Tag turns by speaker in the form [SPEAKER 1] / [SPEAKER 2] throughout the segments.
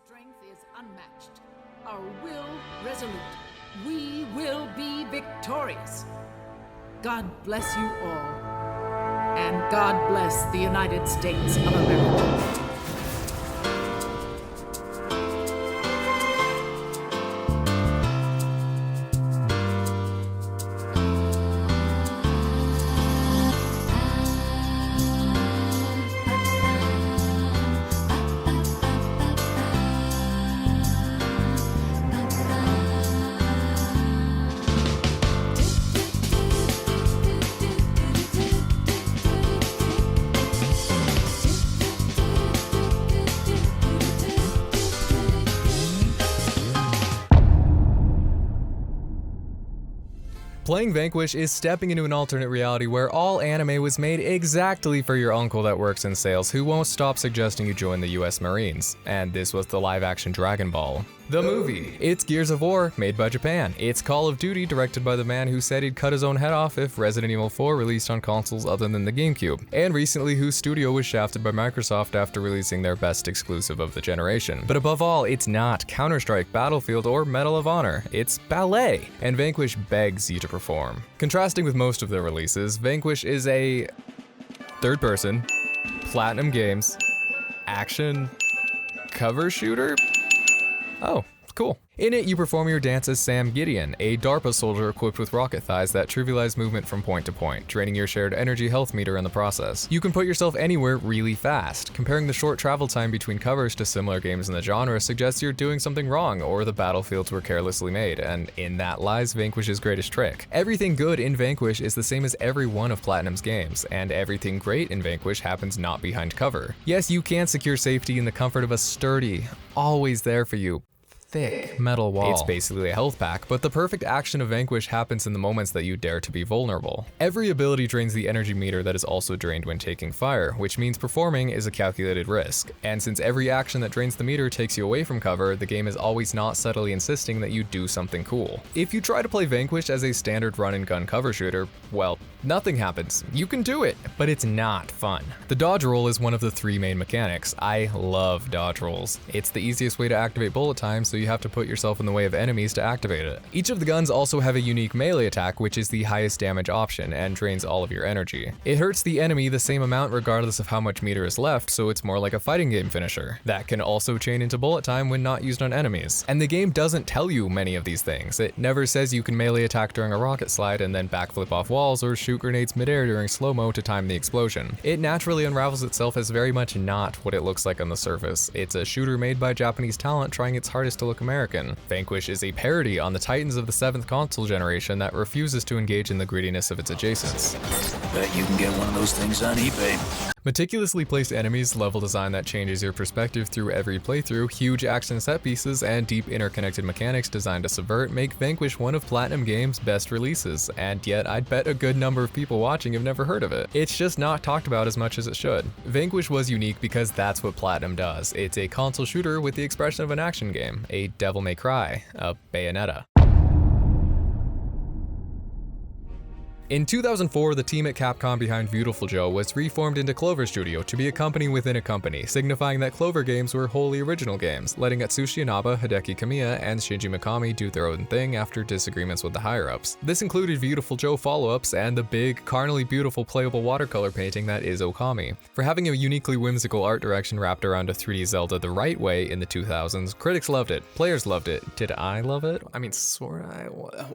[SPEAKER 1] strength is unmatched. Our will resolute. We will be victorious. God bless you all. And God bless the United States of America.
[SPEAKER 2] Playing Vanquish is stepping into an alternate reality where all anime was made exactly for your uncle that works in sales who won't stop suggesting you join the US Marines. And this was the live-action Dragon Ball. The movie. It's Gears of War, made by Japan. It's Call of Duty, directed by the man who said he'd cut his own head off if Resident Evil 4 released on consoles other than the GameCube, and recently whose studio was shafted by Microsoft after releasing their best exclusive of the generation. But above all, it's not Counter-Strike, Battlefield, or Medal of Honor. It's ballet, and Vanquish begs you to perform. Contrasting with most of their releases, Vanquish is a third-person, Platinum Games, action, cover shooter? Oh, cool. In it, you perform your dance as Sam Gideon, a DARPA soldier equipped with rocket thighs that trivialize movement from point to point, draining your shared energy health meter in the process. You can put yourself anywhere really fast. Comparing the short travel time between covers to similar games in the genre suggests you're doing something wrong or the battlefields were carelessly made, and in that lies Vanquish's greatest trick. Everything good in Vanquish is the same as every one of Platinum's games, and everything great in Vanquish happens not behind cover. Yes, you can secure safety in the comfort of a sturdy, always there for you, thick metal wall. It's basically a health pack, but the perfect action of Vanquish happens in the moments that you dare to be vulnerable. Every ability drains the energy meter that is also drained when taking fire, which means performing is a calculated risk. And since every action that drains the meter takes you away from cover, the game is always not subtly insisting that you do something cool. If you try to play Vanquish as a standard run-and-gun cover shooter, well, nothing happens. You can do it, but it's not fun. The dodge roll is one of the three main mechanics. I love dodge rolls. It's the easiest way to activate bullet time, so you have to put yourself in the way of enemies to activate it. Each of the guns also have a unique melee attack, which is the highest damage option and drains all of your energy. It hurts the enemy the same amount regardless of how much meter is left, so it's more like a fighting game finisher. That can also chain into bullet time when not used on enemies. And the game doesn't tell you many of these things. It never says you can melee attack during a rocket slide and then backflip off walls or shoot grenades midair during slow-mo to time the explosion. It naturally unravels itself as very much not what it looks like on the surface. It's a shooter made by Japanese talent trying its hardest to look American. Vanquish is a parody on the titans of the 7th console generation that refuses to engage in the grittiness of its adjacents.
[SPEAKER 3] Bet you can get one of those things on eBay.
[SPEAKER 2] Meticulously placed enemies, level design that changes your perspective through every playthrough, huge action set pieces, and deep interconnected mechanics designed to subvert make Vanquish one of Platinum Games' best releases, and yet I'd bet a good number of people watching have never heard of it. It's just not talked about as much as it should. Vanquish was unique because that's what Platinum does. It's a console shooter with the expression of an action game, a Devil May Cry, a Bayonetta. In 2004, the team at Capcom behind Beautiful Joe was reformed into Clover Studio to be a company within a company, signifying that Clover games were wholly original games, letting Atsushi Inaba, Hideki Kamiya, and Shinji Mikami do their own thing after disagreements with the higher-ups. This included Beautiful Joe follow-ups and the big, carnally beautiful playable watercolor painting that is Okami. For having a uniquely whimsical art direction wrapped around a 3D Zelda the right way in the 2000s, critics loved it, players loved it. Did I love it? I mean,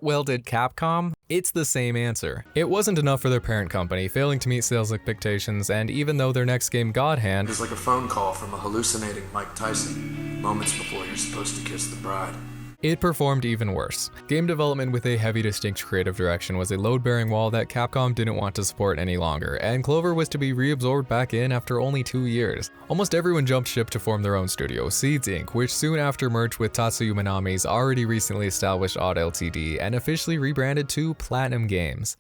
[SPEAKER 2] well, did Capcom? It's the same answer. It wasn't enough for their parent company, failing to meet sales expectations, and even though their next game, God Hand,
[SPEAKER 4] is like a phone call from a hallucinating Mike Tyson, moments before you're supposed to kiss the bride.
[SPEAKER 2] it performed even worse. Game development with a heavy distinct creative direction was a load-bearing wall that Capcom didn't want to support any longer, and Clover was to be reabsorbed back in after only 2 years. Almost everyone jumped ship to form their own studio, Seeds Inc., which soon after merged with Tatsuya Minami's already recently established Odd Ltd. And officially rebranded to Platinum Games.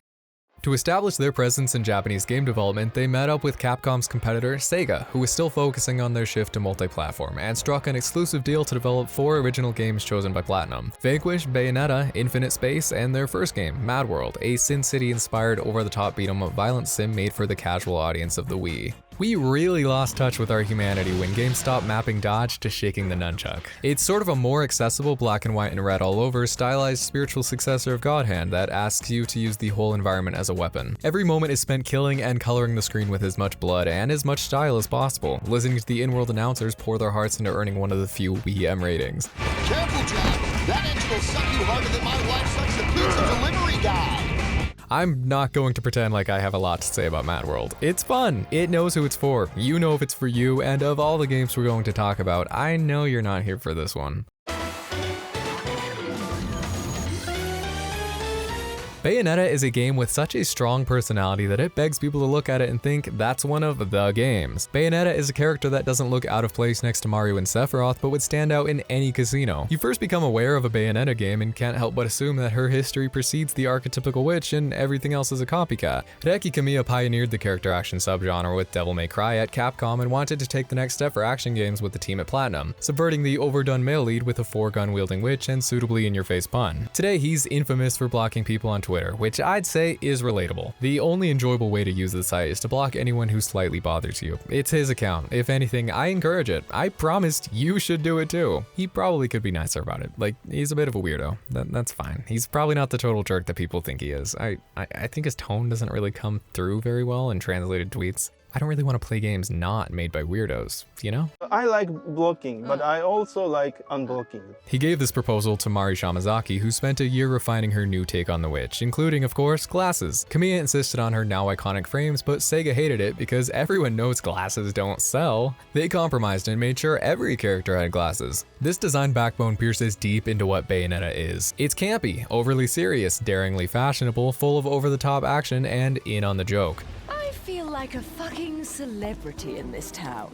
[SPEAKER 2] To establish their presence in Japanese game development, they met up with Capcom's competitor, Sega, who was still focusing on their shift to multi-platform, and struck an exclusive deal to develop 4 original games chosen by Platinum: Vanquish, Bayonetta, Infinite Space, and their first game, Mad World, a Sin City-inspired over-the-top beat-em-up violence sim made for the casual audience of the Wii. We really lost touch with our humanity when games stopped mapping dodge to shaking the nunchuck. It's sort of a more accessible black and white and red all over stylized spiritual successor of God Hand that asks you to use the whole environment as a weapon. Every moment is spent killing and coloring the screen with as much blood and as much style as possible, listening to the in-world announcers pour their hearts into earning one of the few Wii M ratings.
[SPEAKER 5] Careful, Jack. That edge will suck you harder than my wife sucks the pizza delivery guy.
[SPEAKER 2] I'm not going to pretend like I have a lot to say about Mad World. It's fun. It knows who it's for. You know if it's for you, and of all the games we're going to talk about, I know you're not here for this one. Bayonetta is a game with such a strong personality that it begs people to look at it and think that's one of the games. Bayonetta is a character that doesn't look out of place next to Mario and Sephiroth, but would stand out in any casino. You first become aware of a Bayonetta game and can't help but assume that her history precedes the archetypical witch and everything else is a copycat. Hideki Kamiya pioneered the character action subgenre with Devil May Cry at Capcom and wanted to take the next step for action games with the team at Platinum, subverting the overdone male lead with a 4-gun wielding witch and suitably in-your-face pun. Today, he's infamous for blocking people on Twitter, which I'd say is relatable. The only enjoyable way to use the site is to block anyone who slightly bothers you. It's his account. If anything, I encourage it. I promised you should do it too. He probably could be nicer about it. Like, he's a bit of a weirdo. That's fine. He's probably not the total jerk that people think he is. I think his tone doesn't really come through very well in translated tweets. I don't really want to play games not made by weirdos, you know?
[SPEAKER 6] I like blocking, but I also like unblocking.
[SPEAKER 2] He gave this proposal to Mari Shamazaki, who spent a year refining her new take on the witch, including, of course, glasses. Kamiya insisted on her now iconic frames, but Sega hated it because everyone knows glasses don't sell. They compromised and made sure every character had glasses. This design backbone pierces deep into what Bayonetta is. It's campy, overly serious, daringly fashionable, full of over-the-top action, and in on the joke.
[SPEAKER 7] Feel like a fucking celebrity in this town.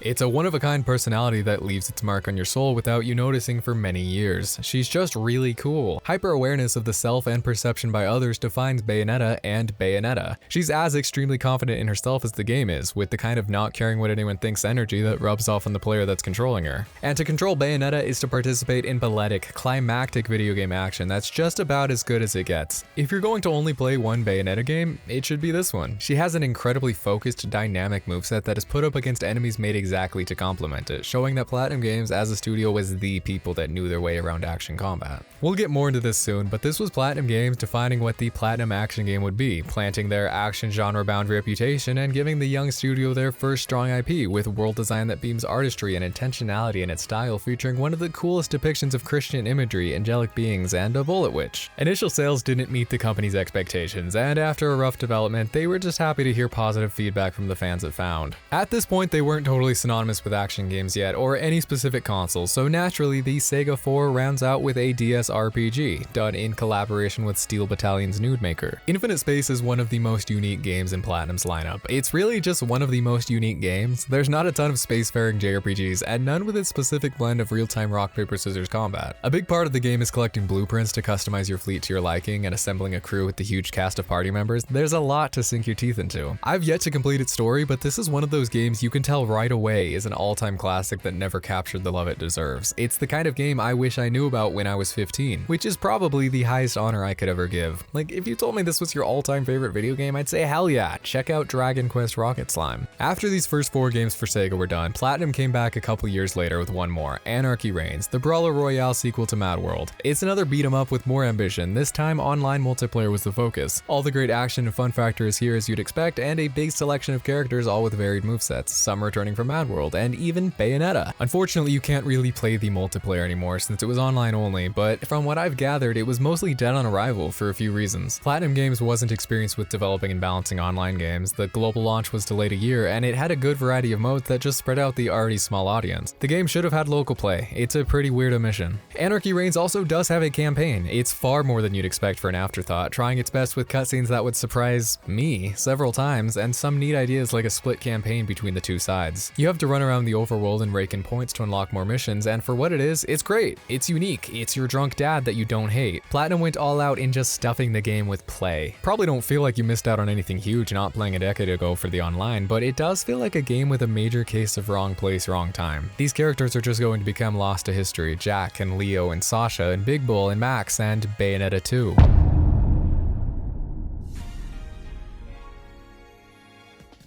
[SPEAKER 2] It's a one-of-a-kind personality that leaves its mark on your soul without you noticing for many years. She's just really cool. Hyper-awareness of the self and perception by others defines Bayonetta and Bayonetta. She's as extremely confident in herself as the game is, with the kind of not caring what anyone thinks energy that rubs off on the player that's controlling her. And to control Bayonetta is to participate in balletic, climactic video game action that's just about as good as it gets. If you're going to only play one Bayonetta game, it should be this one. She has an incredibly focused, dynamic moveset that is put up against enemies made exactly to complement it, showing that Platinum Games as a studio was the people that knew their way around action combat. We'll get more into this soon, but this was Platinum Games defining what the Platinum action game would be, planting their action genre-bound reputation and giving the young studio their first strong IP with world design that beams artistry and intentionality in its style, featuring one of the coolest depictions of Christian imagery, angelic beings, and a bullet witch. Initial sales didn't meet the company's expectations, and after a rough development, they were just happy to hear positive feedback from the fans it found. At this point, they weren't totally synonymous with action games yet, or any specific console, so naturally the Sega 4 rounds out with a DS RPG, done in collaboration with Steel Battalion's Nude Maker. Infinite Space is one of the most unique games in Platinum's lineup. It's really just one of the most unique games. There's not a ton of spacefaring JRPGs, and none with its specific blend of real-time rock, paper, scissors combat. A big part of the game is collecting blueprints to customize your fleet to your liking and assembling a crew with the huge cast of party members. There's a lot to sink your teeth into. I've yet to complete its story, but this is one of those games you can tell right away is an all-time classic that never captured the love it deserves. It's the kind of game I wish I knew about when I was 15, which is probably the highest honor I could ever give. Like, if you told me this was your all-time favorite video game, I'd say hell yeah, check out Dragon Quest Rocket Slime. After these first 4 games for Sega were done, Platinum came back a couple years later with one more, Anarchy Reigns, the Brawler Royale sequel to Mad World. It's another beat-em-up with more ambition. This time, online multiplayer was the focus. All the great action and fun factor is here as you'd expect, and a big selection of characters all with varied movesets, some returning from Mad World, and even Bayonetta. Unfortunately, you can't really play the multiplayer anymore since it was online only, but from what I've gathered, it was mostly dead on arrival for a few reasons. Platinum Games wasn't experienced with developing and balancing online games, the global launch was delayed a year, and it had a good variety of modes that just spread out the already small audience. The game should have had local play. It's a pretty weird omission. Anarchy Reigns also does have a campaign. It's far more than you'd expect for an afterthought, trying its best with cutscenes that would surprise me several times, and some neat ideas like a split campaign between the two sides. You have to run around the overworld and rake in points to unlock more missions, and for what it is, it's great. It's unique. It's your drunk dad that you don't hate. Platinum went all out in just stuffing the game with play. Probably don't feel like you missed out on anything huge not playing a decade ago for the online, but it does feel like a game with a major case of wrong place, wrong time. These characters are just going to become lost to history. Jack and Leo and Sasha and Big Bull and Max and Bayonetta 2.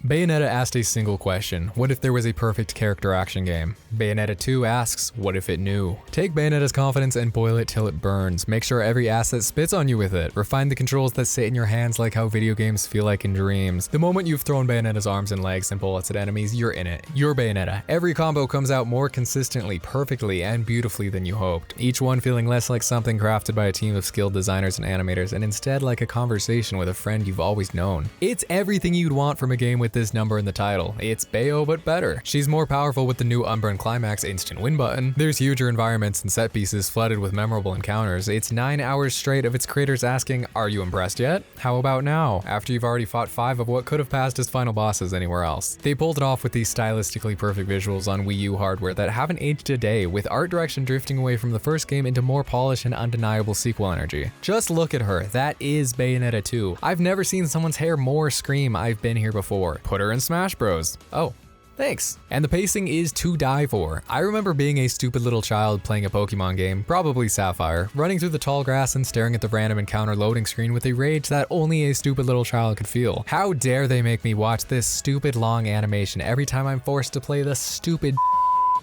[SPEAKER 2] Bayonetta asked a single question: what if there was a perfect character action game? Bayonetta 2 asks, what if it knew? Take Bayonetta's confidence and boil it till it burns. Make sure every asset spits on you with it. Refine the controls that sit in your hands like how video games feel like in dreams. The moment you've thrown Bayonetta's arms and legs and bullets at enemies, you're in it. You're Bayonetta. Every combo comes out more consistently, perfectly, and beautifully than you hoped. Each one feeling less like something crafted by a team of skilled designers and animators, and instead like a conversation with a friend you've always known. It's everything you'd want from a game with this number in the title. It's Bayo but better. She's more powerful with the new Unburn Climax instant win button. There's huger environments and set pieces flooded with memorable encounters. It's 9 hours straight of its creators asking, are you impressed yet? How about now? After you've already fought 5 of what could have passed as final bosses anywhere else. They pulled it off with these stylistically perfect visuals on Wii U hardware that haven't aged a day, with art direction drifting away from the first game into more polished and undeniable sequel energy. Just look at her. That is Bayonetta 2. I've never seen someone's hair more scream I've been here before. Put her in Smash Bros. Oh. Thanks. And the pacing is to die for. I remember being a stupid little child playing a Pokemon game, probably Sapphire, running through the tall grass and staring at the random encounter loading screen with a rage that only a stupid little child could feel. How dare they make me watch this stupid long animation every time I'm forced to play the stupid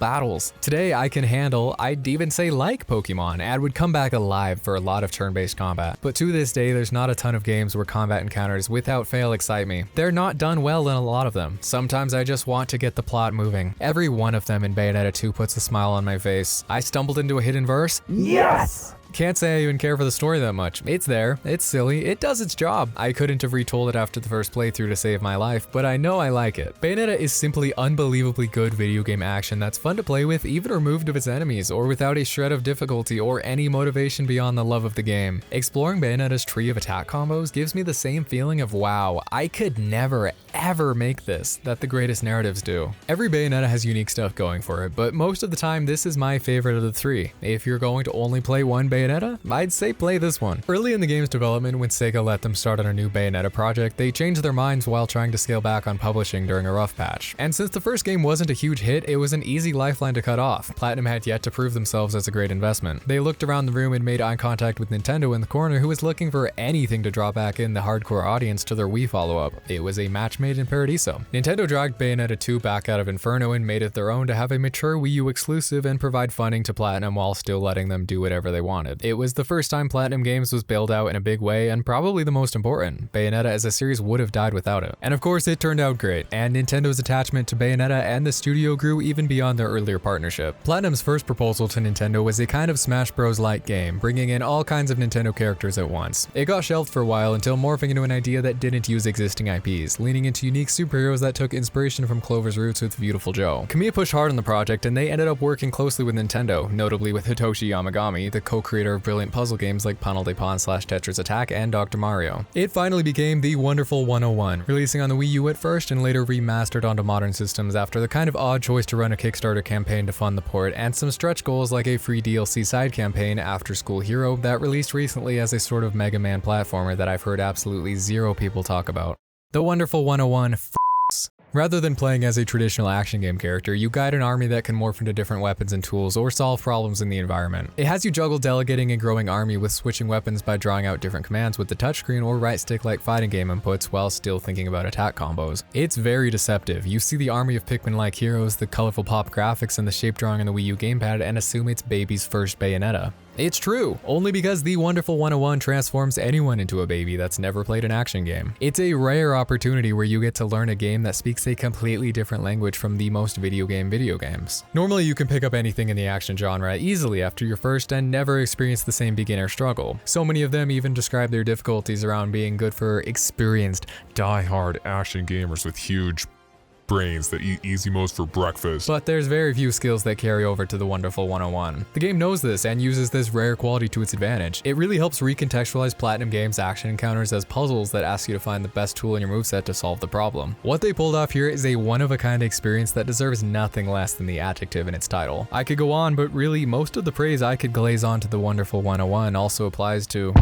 [SPEAKER 2] battles. Today I can handle, I'd even say like Pokemon, and would come back alive for a lot of turn-based combat. But to this day, there's not a ton of games where combat encounters without fail excite me. They're not done well in a lot of them. Sometimes I just want to get the plot moving. Every one of them in Bayonetta 2 puts a smile on my face. I stumbled into a hidden verse. Yes! Can't say I even care for the story that much. It's there, it's silly, it does its job. I couldn't have retold it after the first playthrough to save my life, but I know I like it. Bayonetta is simply unbelievably good video game action that's fun to play with even removed of its enemies, or without a shred of difficulty or any motivation beyond the love of the game. Exploring Bayonetta's tree of attack combos gives me the same feeling of wow, I could never ever make this that the greatest narratives do. Every Bayonetta has unique stuff going for it, but most of the time this is my favorite of the three. If you're going to only play one Bayonetta, I'd say play this one. Early in the game's development, when Sega let them start on a new Bayonetta project, they changed their minds while trying to scale back on publishing during a rough patch. And since the first game wasn't a huge hit, it was an easy lifeline to cut off. Platinum had yet to prove themselves as a great investment. They looked around the room and made eye contact with Nintendo in the corner, who was looking for anything to draw back in the hardcore audience to their Wii follow-up. It was a match made in Paradiso. Nintendo dragged Bayonetta 2 back out of Inferno and made it their own to have a mature Wii U exclusive and provide funding to Platinum while still letting them do whatever they wanted. It was the first time Platinum Games was bailed out in a big way, and probably the most important. Bayonetta as a series would have died without it. And of course it turned out great, and Nintendo's attachment to Bayonetta and the studio grew even beyond their earlier partnership. Platinum's first proposal to Nintendo was a kind of Smash Bros-like game, bringing in all kinds of Nintendo characters at once. It got shelved for a while until morphing into an idea that didn't use existing IPs, leaning into unique superheroes that took inspiration from Clover's roots with Beautiful Joe. Kamiya pushed hard on the project, and they ended up working closely with Nintendo, notably with Hitoshi Yamagami, the co-creator of brilliant puzzle games like Panel de Pon / Tetris Attack and Dr. Mario. It finally became the Wonderful 101, releasing on the Wii U at first and later remastered onto modern systems after the kind of odd choice to run a Kickstarter campaign to fund the port and some stretch goals like a free DLC side campaign, After School Hero, that released recently as a sort of Mega Man platformer that I've heard absolutely zero people talk about. The Wonderful 101 Rather than playing as a traditional action game character, you guide an army that can morph into different weapons and tools or solve problems in the environment. It has you juggle delegating a growing army with switching weapons by drawing out different commands with the touchscreen or right stick like fighting game inputs while still thinking about attack combos. It's very deceptive. You see the army of Pikmin-like heroes, the colorful pop graphics, and the shape drawing on the Wii U gamepad and assume it's baby's first Bayonetta. It's true, only because the Wonderful 101 transforms anyone into a baby that's never played an action game. It's a rare opportunity where you get to learn a game that speaks a completely different language from the most video games. Normally you can pick up anything in the action genre easily after your first and never experience the same beginner struggle. So many of them even describe their difficulties around being good for experienced, die-hard action gamers with huge brains that eat easy modes for breakfast. But there's very few skills that carry over to the Wonderful 101. The game knows this and uses this rare quality to its advantage. It really helps recontextualize Platinum Games' action encounters as puzzles that ask you to find the best tool in your moveset to solve the problem. What they pulled off here is a one-of-a-kind experience that deserves nothing less than the adjective in its title. I could go on, but really most of the praise I could glaze onto the Wonderful 101 also applies to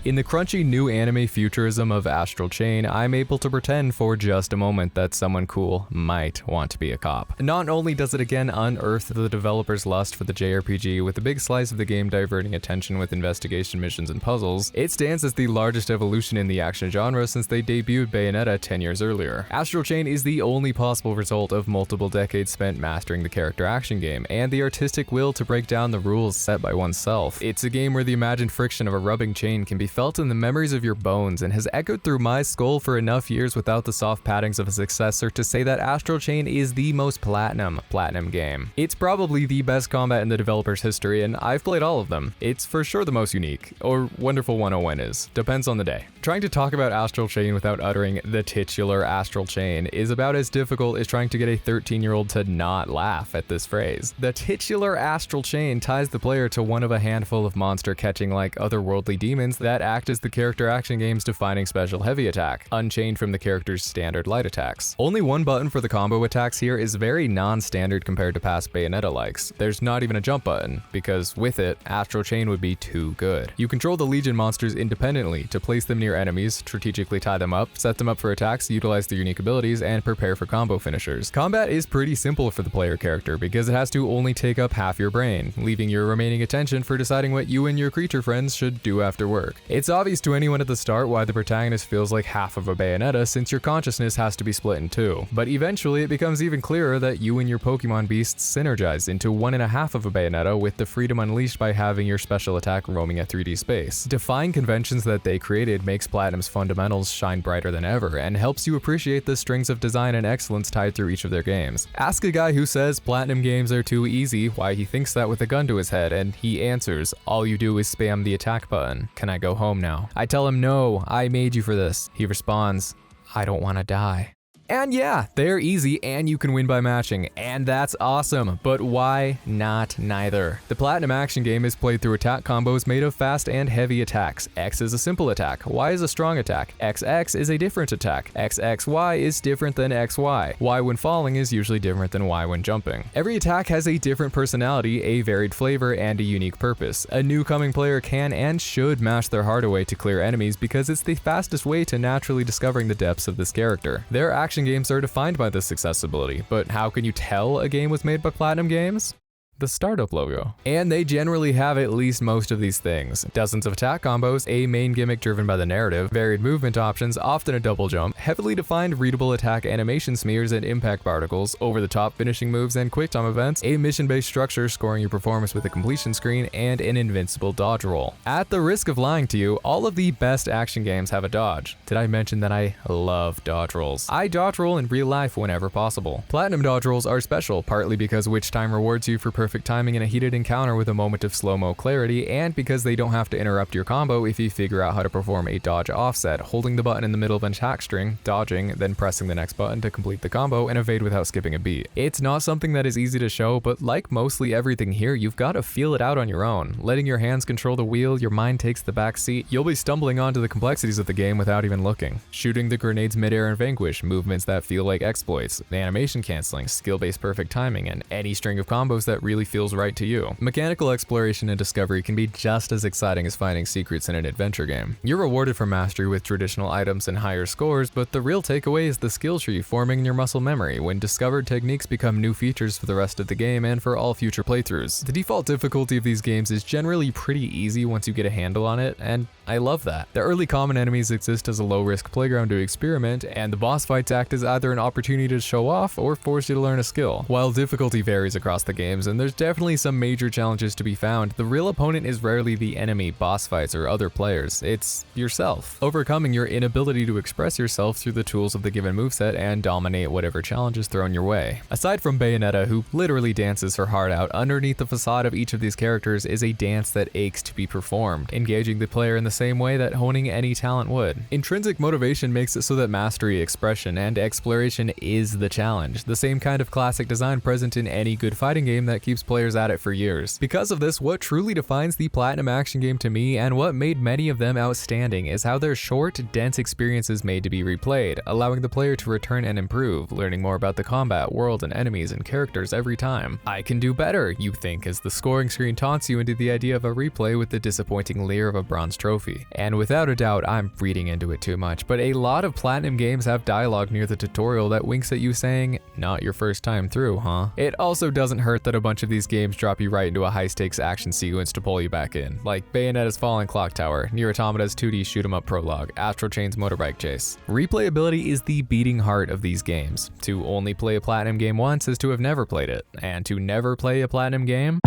[SPEAKER 2] In the crunchy new anime futurism of Astral Chain, I'm able to pretend for just a moment that someone cool might want to be a cop. Not only does it again unearth the developer's lust for the JRPG with a big slice of the game diverting attention with investigation missions and puzzles, it stands as the largest evolution in the action genre since they debuted Bayonetta 10 years earlier. Astral Chain is the only possible result of multiple decades spent mastering the character action game, and the artistic will to break down the rules set by oneself. It's a game where the imagined friction of a rubbing chain can be felt in the memories of your bones and has echoed through my skull for enough years without the soft paddings of a successor to say that Astral Chain is the most platinum game. It's probably the best combat in the developer's history, and I've played all of them. It's for sure the most unique, or Wonderful 101 is, depends on the day. Trying to talk about Astral Chain without uttering the titular Astral Chain is about as difficult as trying to get a 13-year-old to not laugh at this phrase. The titular Astral Chain ties the player to one of a handful of monster-catching like otherworldly demons that act as the character action game's defining special heavy attack, unchained from the character's standard light attacks. Only one button for the combo attacks here is very non-standard compared to past Bayonetta likes. There's not even a jump button, because with it, Astral Chain would be too good. You control the Legion monsters independently to place them near enemies, strategically tie them up, set them up for attacks, utilize their unique abilities, and prepare for combo finishers. Combat is pretty simple for the player character because it has to only take up half your brain, leaving your remaining attention for deciding what you and your creature friends should do after work. It's obvious to anyone at the start why the protagonist feels like half of a Bayonetta since your consciousness has to be split in two, but eventually it becomes even clearer that you and your Pokemon beasts synergize into 1.5 of a Bayonetta with the freedom unleashed by having your special attack roaming a 3D space. Defying conventions that they created makes Platinum's fundamentals shine brighter than ever and helps you appreciate the strings of design and excellence tied through each of their games. Ask a guy who says Platinum games are too easy why he thinks that with a gun to his head, and he answers, all you do is spam the attack button. Can I go home now? I tell him, no, I made you for this. He responds, I don't want to die. And yeah, they're easy and you can win by matching, and that's awesome, but why not neither? The Platinum action game is played through attack combos made of fast and heavy attacks. X is a simple attack, Y is a strong attack, XX is a different attack, XXY is different than XY, Y when falling is usually different than Y when jumping. Every attack has a different personality, a varied flavor, and a unique purpose. A new coming player can and should mash their heart away to clear enemies because it's the fastest way to naturally discovering the depths of this character. Their action games are defined by this accessibility, but how can you tell a game was made by Platinum Games? The startup logo. And they generally have at least most of these things. Dozens of attack combos, a main gimmick driven by the narrative, varied movement options, often a double jump, heavily defined readable attack animation smears and impact particles, over-the-top finishing moves and quick time events, a mission-based structure scoring your performance with a completion screen, and an invincible dodge roll. At the risk of lying to you, all of the best action games have a dodge. Did I mention that I love dodge rolls? I dodge roll in real life whenever possible. Platinum dodge rolls are special, partly because which time rewards you for perfect timing in a heated encounter with a moment of slow-mo clarity, and because they don't have to interrupt your combo if you figure out how to perform a dodge offset, holding the button in the middle of an attack string, dodging, then pressing the next button to complete the combo and evade without skipping a beat. It's not something that is easy to show, but like mostly everything here, you've got to feel it out on your own. Letting your hands control the wheel, your mind takes the back seat, you'll be stumbling onto the complexities of the game without even looking. Shooting the grenades midair in Vanquish, movements that feel like exploits, animation canceling, skill-based perfect timing, and any string of combos that really feels right to you. Mechanical exploration and discovery can be just as exciting as finding secrets in an adventure game. You're rewarded for mastery with traditional items and higher scores, but the real takeaway is the skill tree forming in your muscle memory when discovered techniques become new features for the rest of the game and for all future playthroughs. The default difficulty of these games is generally pretty easy once you get a handle on it, and I love that. The early common enemies exist as a low-risk playground to experiment, and the boss fights act as either an opportunity to show off or force you to learn a skill. While difficulty varies across the games, and there's definitely some major challenges to be found, the real opponent is rarely the enemy, boss fights, or other players. It's yourself. Overcoming your inability to express yourself through the tools of the given moveset and dominate whatever challenge is thrown your way. Aside from Bayonetta, who literally dances her heart out, underneath the facade of each of these characters is a dance that aches to be performed, engaging the player in the same way that honing any talent would. Intrinsic motivation makes it so that mastery, expression, and exploration is the challenge, the same kind of classic design present in any good fighting game that keeps keeps players at it for years. Because of this, what truly defines the Platinum action game to me and what made many of them outstanding is how they're short, dense experiences made to be replayed, allowing the player to return and improve, learning more about the combat, world, and enemies and characters every time. I can do better, you think, as the scoring screen taunts you into the idea of a replay with the disappointing leer of a bronze trophy. And without a doubt, I'm reading into it too much, but a lot of Platinum games have dialogue near the tutorial that winks at you saying, not your first time through, huh? It also doesn't hurt that a bunch of these games drop you right into a high-stakes action sequence to pull you back in, like Bayonetta's Fallen Clock Tower, NieR Automata's 2D shoot-'em-up prologue, Astral Chain's motorbike chase. Replayability is the beating heart of these games. To only play a Platinum game once is to have never played it, and to never play a Platinum game?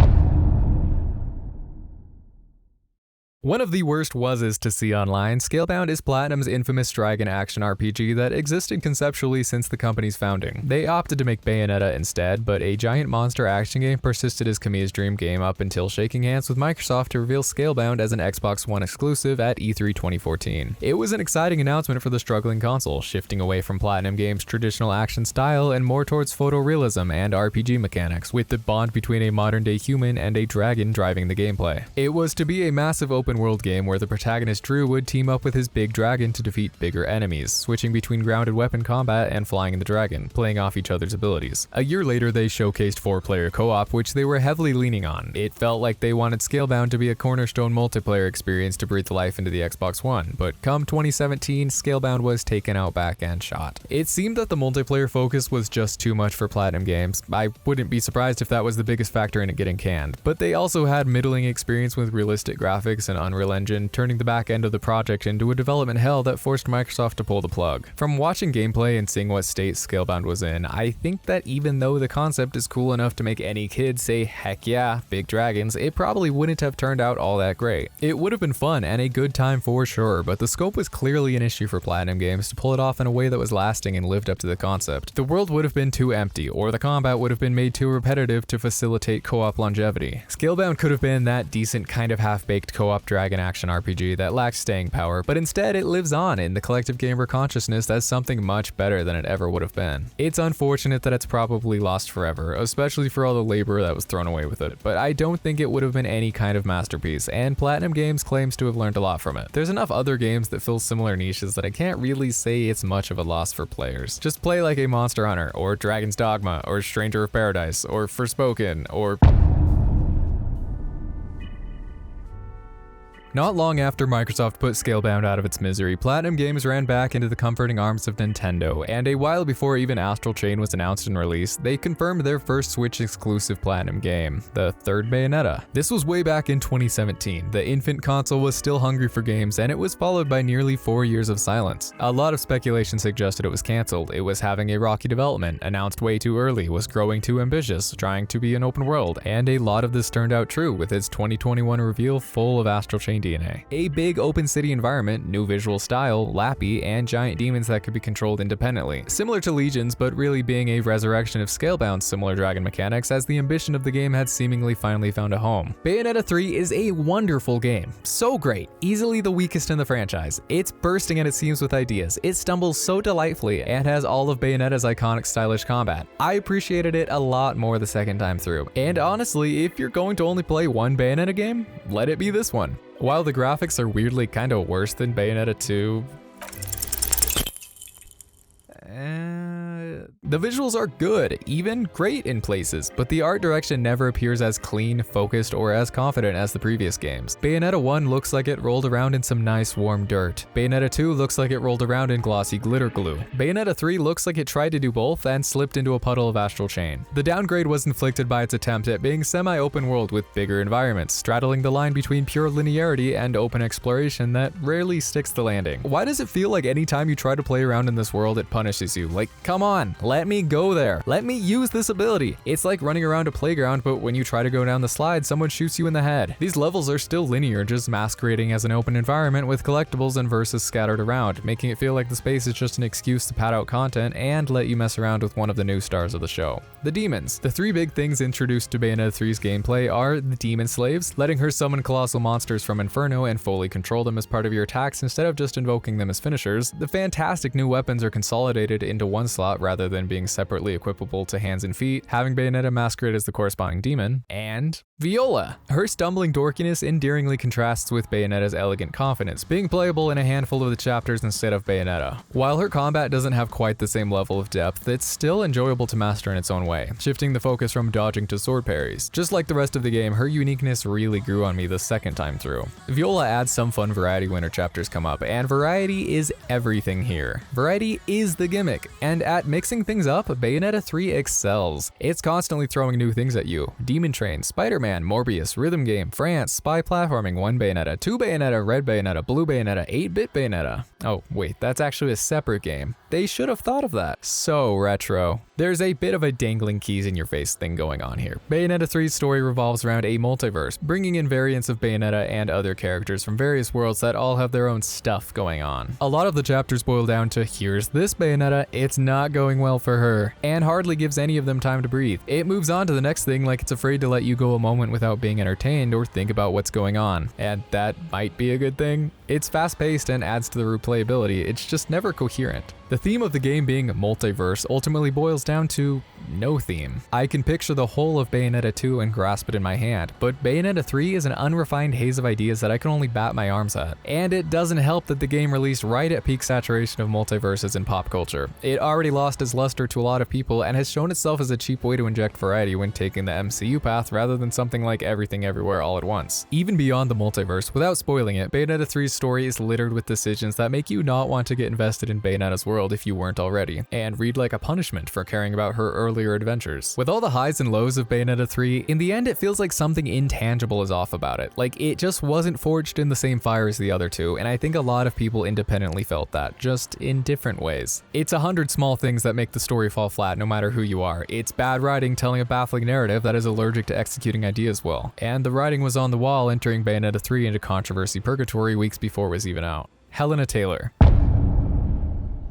[SPEAKER 2] One of the worst wuzzes to see online, Scalebound is Platinum's infamous dragon action RPG that existed conceptually since the company's founding. They opted to make Bayonetta instead, but a giant monster action game persisted as Kamiya's dream game up until shaking hands with Microsoft to reveal Scalebound as an Xbox One exclusive at E3 2014. It was an exciting announcement for the struggling console, shifting away from Platinum Games' traditional action style and more towards photorealism and RPG mechanics, with the bond between a modern-day human and a dragon driving the gameplay. It was to be a massive open world game where the protagonist Drew would team up with his big dragon to defeat bigger enemies, switching between grounded weapon combat and flying the dragon, playing off each other's abilities. A year later, they showcased 4-player co-op, which they were heavily leaning on. It felt like they wanted Scalebound to be a cornerstone multiplayer experience to breathe life into the Xbox One, but come 2017, Scalebound was taken out back and shot. It seemed that the multiplayer focus was just too much for Platinum Games. I wouldn't be surprised if that was the biggest factor in it getting canned, but they also had middling experience with realistic graphics and Unreal Engine, turning the back end of the project into a development hell that forced Microsoft to pull the plug. From watching gameplay and seeing what state Scalebound was in, I think that even though the concept is cool enough to make any kid say heck yeah, big dragons, it probably wouldn't have turned out all that great. It would have been fun and a good time for sure, but the scope was clearly an issue for Platinum Games to pull it off in a way that was lasting and lived up to the concept. The world would have been too empty, or the combat would have been made too repetitive to facilitate co-op longevity. Scalebound could have been that decent kind of half-baked co-op dragon action RPG that lacks staying power, but instead it lives on in the collective gamer consciousness as something much better than it ever would have been. It's unfortunate that it's probably lost forever, especially for all the labor that was thrown away with it, but I don't think it would have been any kind of masterpiece, and Platinum Games claims to have learned a lot from it. There's enough other games that fill similar niches that I can't really say it's much of a loss for players. Just play like a Monster Hunter, or Dragon's Dogma, or Stranger of Paradise, or Forspoken, or... Not long after Microsoft put Scalebound out of its misery, Platinum Games ran back into the comforting arms of Nintendo, and a while before even Astral Chain was announced and released, they confirmed their first Switch-exclusive Platinum game, the third Bayonetta. This was way back in 2017. The infant console was still hungry for games, and it was followed by nearly 4 years of silence. A lot of speculation suggested it was cancelled, it was having a rocky development, announced way too early, was growing too ambitious, trying to be an open world, and a lot of this turned out true, with its 2021 reveal full of Astral Chain DNA. A big open city environment, new visual style, lappy, and giant demons that could be controlled independently. Similar to Legions, but really being a resurrection of Scalebound's similar dragon mechanics, as the ambition of the game had seemingly finally found a home. Bayonetta 3 is a wonderful game. So great. Easily the weakest in the franchise. It's bursting at its seams with ideas. It stumbles so delightfully and has all of Bayonetta's iconic stylish combat. I appreciated it a lot more the second time through. And honestly, if you're going to only play one Bayonetta game, let it be this one. While the graphics are weirdly kinda worse than Bayonetta 2, the visuals are good, even great in places, but the art direction never appears as clean, focused, or as confident as the previous games. Bayonetta 1 looks like it rolled around in some nice warm dirt. Bayonetta 2 looks like it rolled around in glossy glitter glue. Bayonetta 3 looks like it tried to do both and slipped into a puddle of Astral Chain. The downgrade was inflicted by its attempt at being semi-open world with bigger environments, straddling the line between pure linearity and open exploration that rarely sticks the landing. Why does it feel like anytime you try to play around in this world, it punishes you? Like, come on, let me go there. Let me use this ability. It's like running around a playground, but when you try to go down the slide, someone shoots you in the head. These levels are still linear, just masquerading as an open environment with collectibles and verses scattered around, making it feel like the space is just an excuse to pad out content and let you mess around with one of the new stars of the show. The demons. The three big things introduced to Bayonetta 3's gameplay are the demon slaves, letting her summon colossal monsters from Inferno and fully control them as part of your attacks instead of just invoking them as finishers. The fantastic new weapons are consolidated into one slot rather rather than being separately equipable to hands and feet, having Bayonetta masquerade as the corresponding demon, and Viola. Her stumbling dorkiness endearingly contrasts with Bayonetta's elegant confidence, being playable in a handful of the chapters instead of Bayonetta. While her combat doesn't have quite the same level of depth, it's still enjoyable to master in its own way, shifting the focus from dodging to sword parries. Just like the rest of the game, her uniqueness really grew on me the second time through. Viola adds some fun variety when her chapters come up, and variety is everything here. Variety is the gimmick, and at mixing things up, Bayonetta 3 excels. It's constantly throwing new things at you. Demon Train, Spider-Man, Morbius, Rhythm Game, France, Spy Platforming, 1 Bayonetta, 2 Bayonetta, Red Bayonetta, Blue Bayonetta, 8-bit Bayonetta. Oh wait, that's actually a separate game. They should have thought of that. So retro. There's a bit of a dangling keys in your face thing going on here. Bayonetta 3's story revolves around a multiverse, bringing in variants of Bayonetta and other characters from various worlds that all have their own stuff going on. A lot of the chapters boil down to here's this Bayonetta, it's not going well for her, and hardly gives any of them time to breathe. It moves on to the next thing like it's afraid to let you go a moment without being entertained or think about what's going on, and that might be a good thing. It's fast-paced and adds to the replayability, it's just never coherent. The theme of the game being multiverse ultimately boils down to no theme. I can picture the whole of Bayonetta 2 and grasp it in my hand, but Bayonetta 3 is an unrefined haze of ideas that I can only bat my arms at. And it doesn't help that the game released right at peak saturation of multiverses in pop culture. It already lost its luster to a lot of people and has shown itself as a cheap way to inject variety when taking the MCU path rather than something like everything everywhere all at once. Even beyond the multiverse, without spoiling it, Bayonetta 3's story is littered with decisions that make you not want to get invested in Bayonetta's world if you weren't already, and read like a punishment for caring about her earlier adventures. With all the highs and lows of Bayonetta 3, in the end it feels like something intangible is off about it. Like it just wasn't forged in the same fire as the other two, and I think a lot of people independently felt that, just in different ways. It's 100 small things that make the story fall flat no matter who you are. It's bad writing telling a baffling narrative that is allergic to executing ideas well, and the writing was on the wall entering Bayonetta 3 into controversy purgatory weeks before it was even out. Helena Taylor.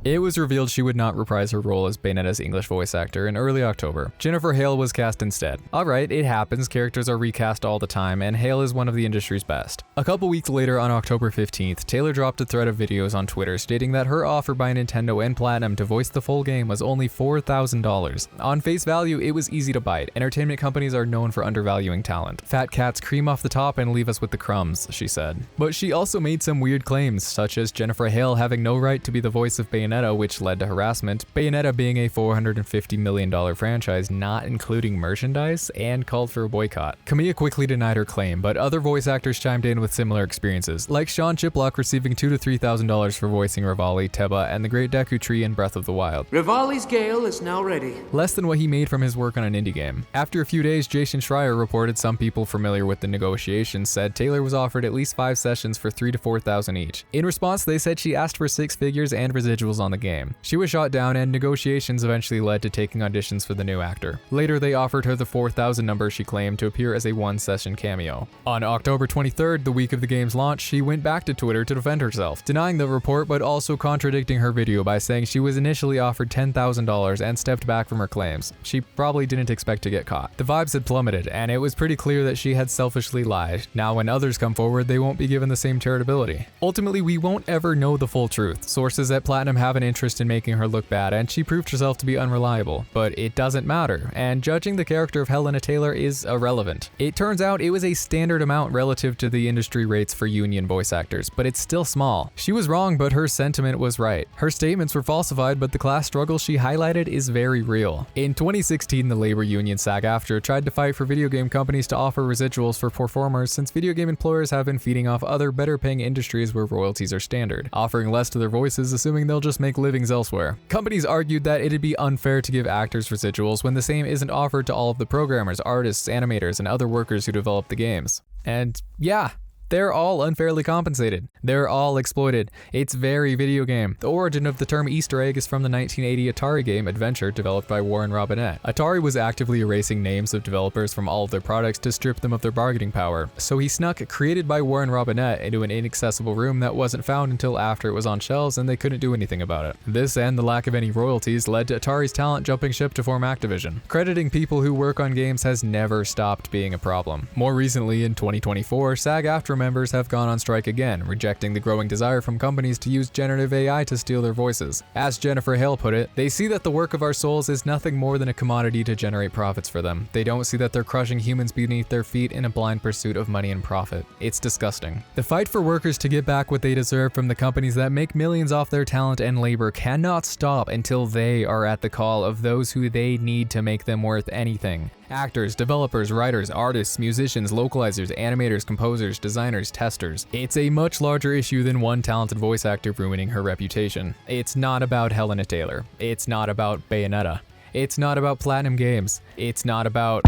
[SPEAKER 2] It was revealed she would not reprise her role as Bayonetta's English voice actor in early October. Jennifer Hale was cast instead. Alright, it happens, characters are recast all the time, and Hale is one of the industry's best. A couple weeks later, on October 15th, Taylor dropped a thread of videos on Twitter stating that her offer by Nintendo and Platinum to voice the full game was only $4,000. On face value, it was easy to bite. Entertainment companies are known for undervaluing talent. Fat cats cream off the top and leave us with the crumbs, she said. But she also made some weird claims, such as Jennifer Hale having no right to be the voice of Bayonetta, which led to harassment, Bayonetta being a $450 million franchise not including merchandise, and called for a boycott. Kamiya quickly denied her claim, but other voice actors chimed in with similar experiences, like Sean Chiplock receiving $2,000 to $3,000 for voicing Revali, Teba, and the Great Deku Tree in Breath of the Wild.
[SPEAKER 8] Revali's Gale is now ready.
[SPEAKER 2] Less than what he made from his work on an indie game. After a few days, Jason Schreier reported some people familiar with the negotiations said Taylor was offered at least 5 sessions for $3,000 to $4,000 each. In response, they said she asked for 6 figures and residuals on the game. She was shot down and negotiations eventually led to taking auditions for the new actor. Later, they offered her the 4,000 number she claimed to appear as a 1-session cameo. On October 23rd, the week of the game's launch, she went back to Twitter to defend herself, denying the report but also contradicting her video by saying she was initially offered $10,000 and stepped back from her claims. She probably didn't expect to get caught. The vibes had plummeted, and it was pretty clear that she had selfishly lied. Now when others come forward, they won't be given the same charitability. Ultimately, we won't ever know the full truth. Sources at Platinum have an interest in making her look bad, and she proved herself to be unreliable, but it doesn't matter, and judging the character of Helena Taylor is irrelevant. It turns out it was a standard amount relative to the industry rates for union voice actors, but it's still small. She was wrong, but her sentiment was right. Her statements were falsified, but the class struggle she highlighted is very real. In 2016, the labor union SAG-AFTRA tried to fight for video game companies to offer residuals for performers since video game employers have been feeding off other better-paying industries where royalties are standard, offering less to their voices assuming they'll just make livings elsewhere. Companies argued that it'd be unfair to give actors residuals when the same isn't offered to all of the programmers, artists, animators, and other workers who develop the games. And yeah, they're all unfairly compensated. They're all exploited. It's very video game. The origin of the term Easter egg is from the 1980 Atari game Adventure developed by Warren Robinette. Atari was actively erasing names of developers from all of their products to strip them of their bargaining power, so he snuck Created by Warren Robinette into an inaccessible room that wasn't found until after it was on shelves and they couldn't do anything about it. This and the lack of any royalties led to Atari's talent jumping ship to form Activision. Crediting people who work on games has never stopped being a problem. More recently, in 2024, SAG-AFTRA members have gone on strike again, rejecting the growing desire from companies to use generative AI to steal their voices. As Jennifer Hale put it, they see that the work of our souls is nothing more than a commodity to generate profits for them. They don't see that they're crushing humans beneath their feet in a blind pursuit of money and profit. It's disgusting. The fight for workers to get back what they deserve from the companies that make millions off their talent and labor cannot stop until they are at the call of those who they need to make them worth anything. Actors, developers, writers, artists, musicians, localizers, animators, composers, designers, testers. It's a much larger issue than one talented voice actor ruining her reputation. It's not about Helena Taylor. It's not about Bayonetta. It's not about Platinum Games. It's not about...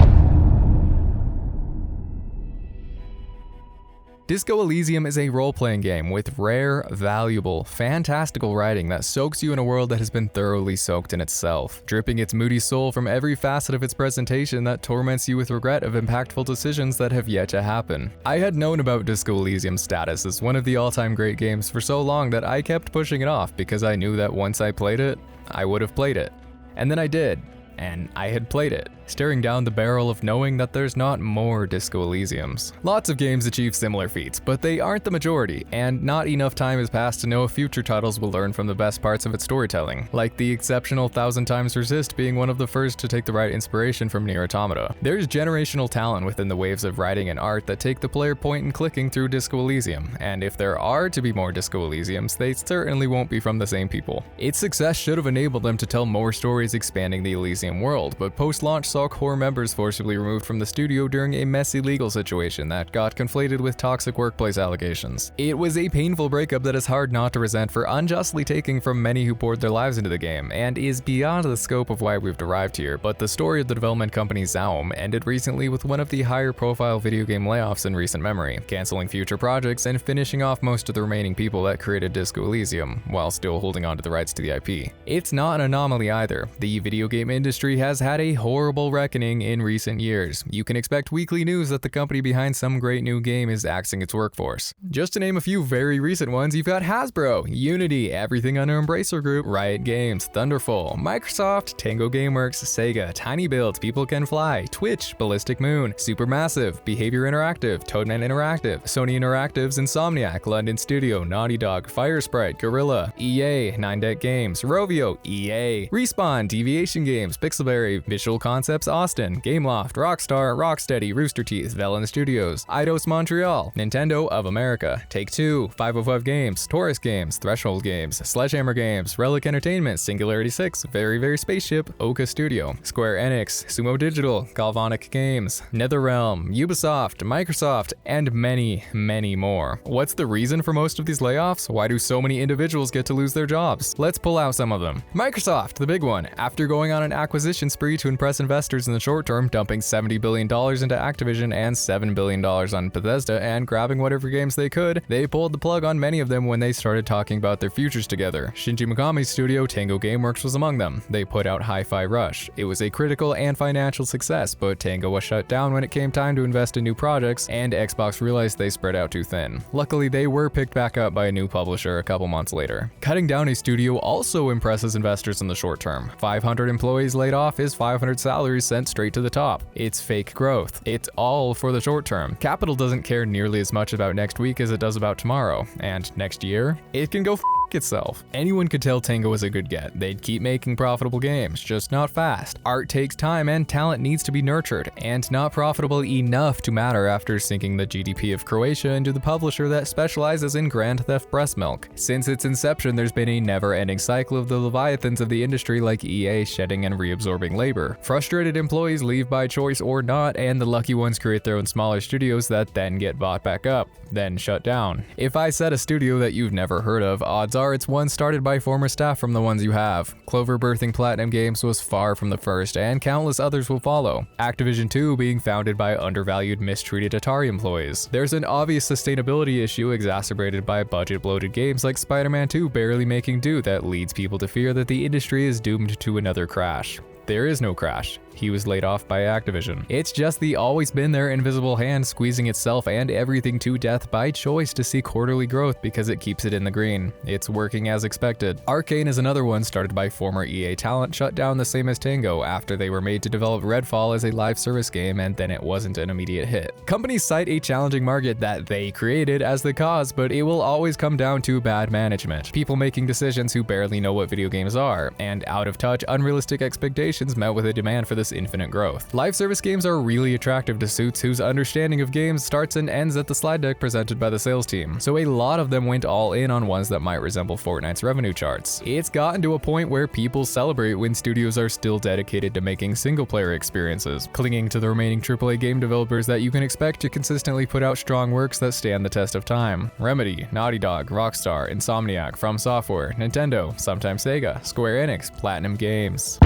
[SPEAKER 2] Disco Elysium is a role-playing game with rare, valuable, fantastical writing that soaks you in a world that has been thoroughly soaked in itself, dripping its moody soul from every facet of its presentation that torments you with regret of impactful decisions that have yet to happen. I had known about Disco Elysium's status as one of the all-time great games for so long that I kept pushing it off because I knew that once I played it, I would have played it. And then I did, and I had played it, staring down the barrel of knowing that there's not more Disco Elysiums. Lots of games achieve similar feats, but they aren't the majority, and not enough time has passed to know if future titles will learn from the best parts of its storytelling, like the exceptional 1000 Times Resist being one of the first to take the right inspiration from NieR Automata. There's generational talent within the waves of writing and art that take the player point and clicking through Disco Elysium, and if there are to be more Disco Elysiums, they certainly won't be from the same people. Its success should have enabled them to tell more stories expanding the Elysium world, but post-launch saw core members forcibly removed from the studio during a messy legal situation that got conflated with toxic workplace allegations. It was a painful breakup that is hard not to resent for unjustly taking from many who poured their lives into the game, and is beyond the scope of why we've arrived here, but the story of the development company Zaum ended recently with one of the higher profile video game layoffs in recent memory, canceling future projects and finishing off most of the remaining people that created Disco Elysium, while still holding on to the rights to the IP. It's not an anomaly either. The video game industry has had a horrible reckoning in recent years. You can expect weekly news that the company behind some great new game is axing its workforce. Just to name a few very recent ones, you've got Hasbro, Unity, everything under Embracer Group, Riot Games, Thunderful, Microsoft, Tango Gameworks, Sega, Tiny Build, People Can Fly, Twitch, Ballistic Moon, Supermassive, Behavior Interactive, Toadman Interactive, Sony Interactive's Insomniac, London Studio, Naughty Dog, Firesprite, Guerrilla, EA, 9 Deck Games, Rovio, EA, Respawn, Deviation Games, Pixelberry, Visual Concepts Austin, Gameloft, Rockstar, Rocksteady, Rooster Teeth, Velan Studios, Eidos Montreal, Nintendo of America, Take-Two, 505 Games, Taurus Games, Threshold Games, Sledgehammer Games, Relic Entertainment, Singularity 6, Very Spaceship, Oka Studio, Square Enix, Sumo Digital, Galvanic Games, NetherRealm, Ubisoft, Microsoft, and many, many more. What's the reason for most of these layoffs? Why do so many individuals get to lose their jobs? Let's pull out some of them. Microsoft, the big one. After going on an acquisition spree to impress investors in the short term, dumping $70 billion into Activision and $7 billion on Bethesda and grabbing whatever games they could, they pulled the plug on many of them when they started talking about their futures together. Shinji Mikami's studio, Tango Gameworks, was among them. They put out Hi-Fi Rush. It was a critical and financial success, but Tango was shut down when it came time to invest in new projects, and Xbox realized they spread out too thin. Luckily, they were picked back up by a new publisher a couple months later. Cutting down a studio also impresses investors in the short term. 500 employees laid off is 500 salaries sent straight to the top. It's fake growth. It's all for the short term. Capital doesn't care nearly as much about next week as it does about tomorrow. And next year, it can go itself. Anyone could tell Tango was a good get. They'd keep making profitable games, just not fast. Art takes time and talent needs to be nurtured, and not profitable enough to matter after sinking the GDP of Croatia into the publisher that specializes in Grand Theft breast milk. Since its inception, there's been a never-ending cycle of the leviathans of the industry like EA shedding and reabsorbing labor. Frustrated employees leave by choice or not, and the lucky ones create their own smaller studios that then get bought back up, then shut down. If I said a studio that you've never heard of, odds are it's one started by former staff from the ones you have. Clover birthing Platinum Games was far from the first, and countless others will follow. Activision 2 being founded by undervalued, mistreated Atari employees. There's an obvious sustainability issue exacerbated by budget-bloated games like Spider-Man 2 barely making do that leads people to fear that the industry is doomed to another crash. There is no crash. he was laid off by Activision. It's just the always been there invisible hand squeezing itself and everything to death by choice to see quarterly growth because it keeps it in the green. It's working as expected. Arcane is another one started by former EA talent shut down the same as Tango after they were made to develop Redfall as a live service game and then it wasn't an immediate hit. Companies cite a challenging market that they created as the cause, but it will always come down to bad management. People making decisions who barely know what video games are, and out of touch, unrealistic expectations met with a demand for this infinite growth. Live service games are really attractive to suits whose understanding of games starts and ends at the slide deck presented by the sales team, so a lot of them went all in on ones that might resemble Fortnite's revenue charts. It's gotten to a point where people celebrate when studios are still dedicated to making single-player experiences, clinging to the remaining AAA game developers that you can expect to consistently put out strong works that stand the test of time. Remedy, Naughty Dog, Rockstar, Insomniac, From Software, Nintendo, sometimes Sega, Square Enix, Platinum Games.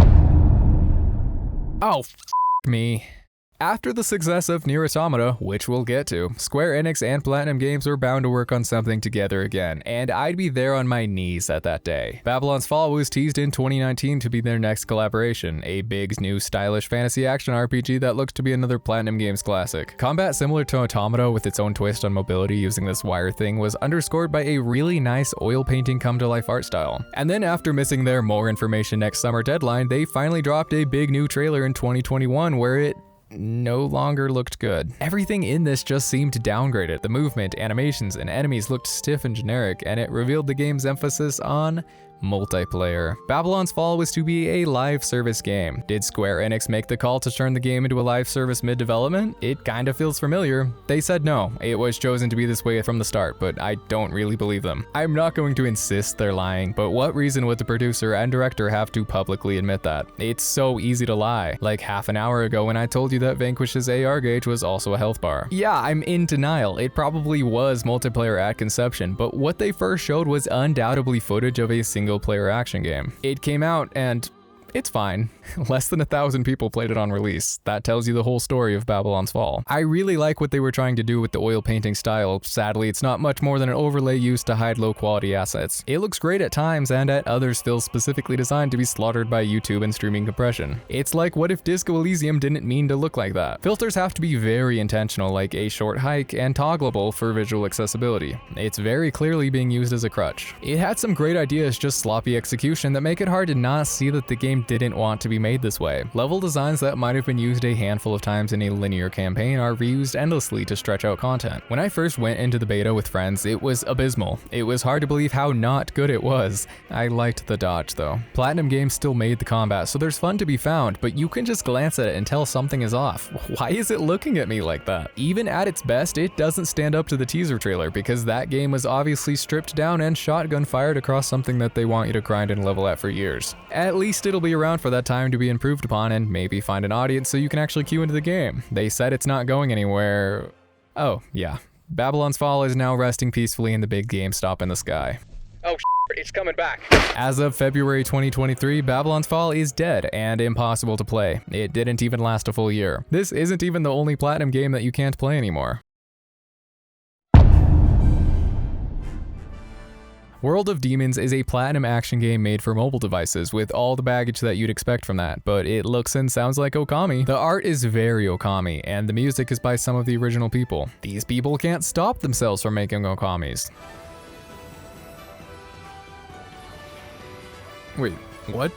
[SPEAKER 2] Oh, me. After the success of NieR Automata, which we'll get to, Square Enix and Platinum Games were bound to work on something together again, and I'd be there on my knees at that day. Babylon's Fall was teased in 2019 to be their next collaboration, a big, new, stylish fantasy action RPG that looks to be another Platinum Games classic. Combat similar to Automata with its own twist on mobility using this wire thing was underscored by a really nice oil painting come-to-life art style. And then after missing their more information next summer deadline, they finally dropped a big new trailer in 2021 where it no longer looked good. Everything in this just seemed downgraded. The movement, animations, and enemies looked stiff and generic, and it revealed the game's emphasis on multiplayer. Babylon's Fall was to be a live service game. Did Square Enix make the call to turn the game into a live service mid-development? It kinda feels familiar. They said no, it was chosen to be this way from the start, but I don't really believe them. I'm not going to insist they're lying, but what reason would the producer and director have to publicly admit that? It's so easy to lie. Like half an hour ago when I told you that Vanquish's AR gauge was also a health bar. Yeah, I'm in denial. It probably was multiplayer at conception, but what they first showed was undoubtedly footage of a single-player action game. It came out and it's fine. Less than 1,000 people played it on release. That tells you the whole story of Babylon's Fall. I really like what they were trying to do with the oil painting style. Sadly, it's not much more than an overlay used to hide low-quality assets. It looks great at times, and at others feels specifically designed to be slaughtered by YouTube and streaming compression. It's like, what if Disco Elysium didn't mean to look like that? Filters have to be very intentional, like a short hike, and toggleable for visual accessibility. It's very clearly being used as a crutch. It had some great ideas, just sloppy execution that make it hard to not see that the game didn't want to be made this way. Level designs that might have been used a handful of times in a linear campaign are reused endlessly to stretch out content. When I first went into the beta with friends, it was abysmal. It was hard to believe how not good it was. I liked the dodge though. Platinum Games still made the combat, so there's fun to be found, but you can just glance at it and tell something is off. Why is it looking at me like that? Even at its best, it doesn't stand up to the teaser trailer because that game was obviously stripped down and shotgun fired across something that they want you to grind and level at for years. At least it'll be around for that time to be improved upon and maybe find an audience so you can actually queue into the game. They said it's not going anywhere. Oh, yeah. Babylon's Fall is now resting peacefully in the big GameStop in the sky. Oh, it's coming back. As of February 2023, Babylon's Fall is dead and impossible to play. It didn't even last a full year. This isn't even the only Platinum game that you can't play anymore. World of Demons is a Platinum action game made for mobile devices with all the baggage that you'd expect from that, but it looks and sounds like Okami. The art is very Okami, and the music is by some of the original people. These people can't stop themselves from making Okamis. Wait, what?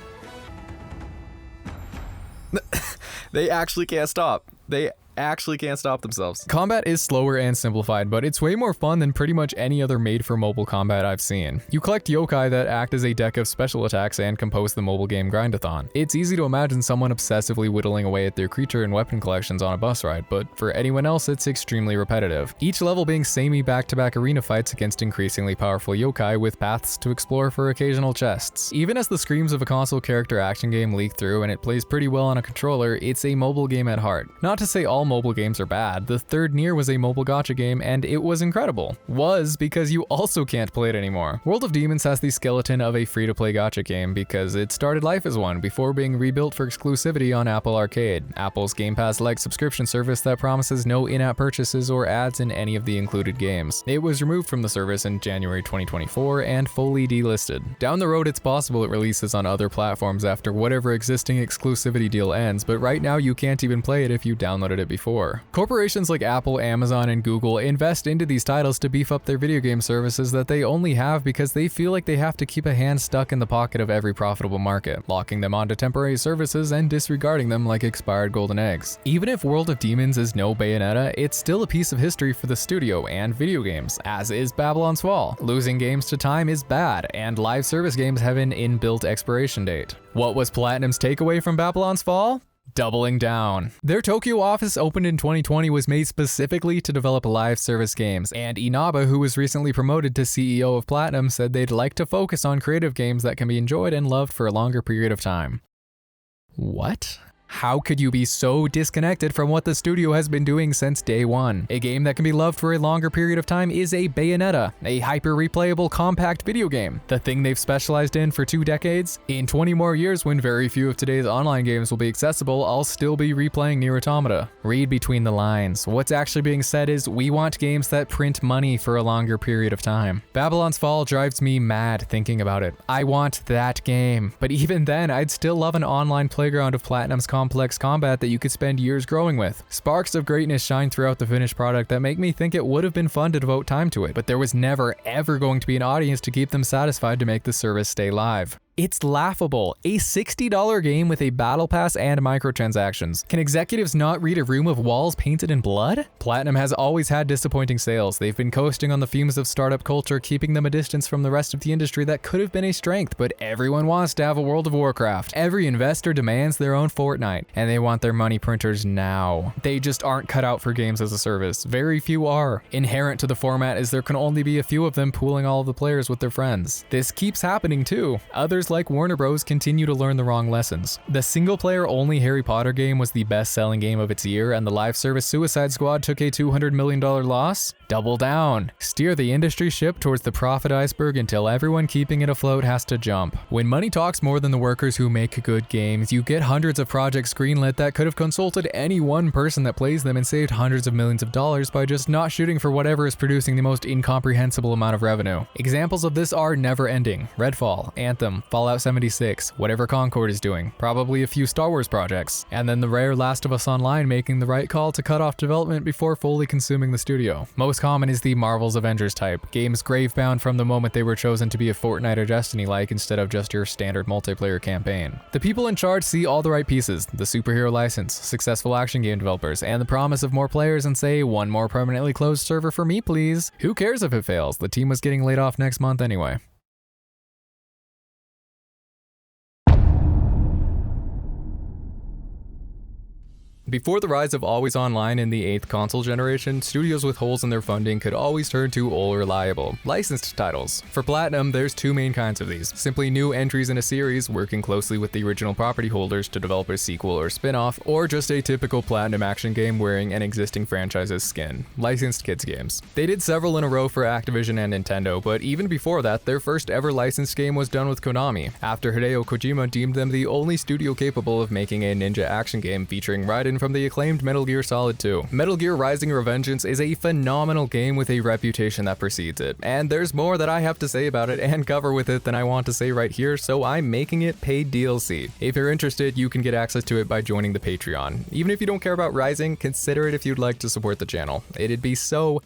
[SPEAKER 2] They actually can't stop. They actually can't stop themselves. Combat is slower and simplified, but it's way more fun than pretty much any other made for mobile combat I've seen. You collect yokai that act as a deck of special attacks and compose the mobile game grindathon. It's easy to imagine someone obsessively whittling away at their creature and weapon collections on a bus ride, but for anyone else it's extremely repetitive. Each level being samey back-to-back arena fights against increasingly powerful yokai with paths to explore for occasional chests. Even as the screams of a console character action game leak through and it plays pretty well on a controller, it's a mobile game at heart. Not to say all mobile games are bad, the third NieR was a mobile gacha game and it was incredible. Was because you also can't play it anymore. World of Demons has the skeleton of a free-to-play gacha game because it started life as one before being rebuilt for exclusivity on Apple Arcade, Apple's Game Pass-like subscription service that promises no in-app purchases or ads in any of the included games. It was removed from the service in January 2024 and fully delisted. Down the road, it's possible it releases on other platforms after whatever existing exclusivity deal ends, but right now you can't even play it if you downloaded it before. Corporations like Apple, Amazon, and Google invest into these titles to beef up their video game services that they only have because they feel like they have to keep a hand stuck in the pocket of every profitable market, locking them onto temporary services and disregarding them like expired golden eggs. Even if World of Demons is no Bayonetta, it's still a piece of history for the studio and video games, as is Babylon's Fall. Losing games to time is bad, and live service games have an inbuilt expiration date. What was Platinum's takeaway from Babylon's Fall? Doubling down. Their Tokyo office, opened in 2020, was made specifically to develop live service games, and Inaba, who was recently promoted to CEO of Platinum, said they'd like to focus on creative games that can be enjoyed and loved for a longer period of time. What? How could you be so disconnected from what the studio has been doing since day one? A game that can be loved for a longer period of time is a Bayonetta, a hyper-replayable compact video game. The thing they've specialized in for 2 decades? In 20 more years, when very few of today's online games will be accessible, I'll still be replaying NieR Automata. Read between the lines. What's actually being said is, we want games that print money for a longer period of time. Babylon's Fall drives me mad thinking about it. I want that game. But even then, I'd still love an online playground of Platinum's complex combat that you could spend years growing with. Sparks of greatness shine throughout the finished product that make me think it would have been fun to devote time to it, but there was never ever going to be an audience to keep them satisfied to make the service stay live. It's laughable. A $60 game with a battle pass and microtransactions. Can executives not read a room of walls painted in blood? Platinum has always had disappointing sales. They've been coasting on the fumes of startup culture, keeping them a distance from the rest of the industry that could have been a strength, but everyone wants to have a World of Warcraft. Every investor demands their own Fortnite, and they want their money printers now. They just aren't cut out for games as a service. Very few are. Inherent to the format is there can only be a few of them pooling all of the players with their friends. This keeps happening too. Others like Warner Bros. Continue to learn the wrong lessons. The single-player only Harry Potter game was the best-selling game of its year, and the live service Suicide Squad took a $200 million loss? Double down. Steer the industry ship towards the profit iceberg until everyone keeping it afloat has to jump. When money talks more than the workers who make good games, you get hundreds of projects greenlit that could have consulted any one person that plays them and saved hundreds of millions of dollars by just not shooting for whatever is producing the most incomprehensible amount of revenue. Examples of this are Never Ending, Redfall, Anthem, Fallout 76, whatever Concord is doing, probably a few Star Wars projects, and then the rare Last of Us Online making the right call to cut off development before fully consuming the studio. Most common is the Marvel's Avengers type, games gravebound from the moment they were chosen to be a Fortnite or Destiny-like instead of just your standard multiplayer campaign. The people in charge see all the right pieces, the superhero license, successful action game developers, and the promise of more players and say, one more permanently closed server for me please. Who cares if it fails? The team was getting laid off next month anyway. Before the rise of always online in the 8th console generation, studios with holes in their funding could always turn to old reliable, licensed titles. For Platinum, there's 2 main kinds of these. Simply new entries in a series, working closely with the original property holders to develop a sequel or spin-off, or just a typical Platinum action game wearing an existing franchise's skin, licensed kids games. They did several in a row for Activision and Nintendo, but even before that, their first ever licensed game was done with Konami, after Hideo Kojima deemed them the only studio capable of making a ninja action game featuring Raiden from the acclaimed Metal Gear Solid 2. Metal Gear Rising Revengeance is a phenomenal game with a reputation that precedes it, and there's more that I have to say about it and cover with it than I want to say right here, so I'm making it paid DLC. If you're interested, you can get access to it by joining the Patreon. Even if you don't care about Rising, consider it if you'd like to support the channel. It'd be so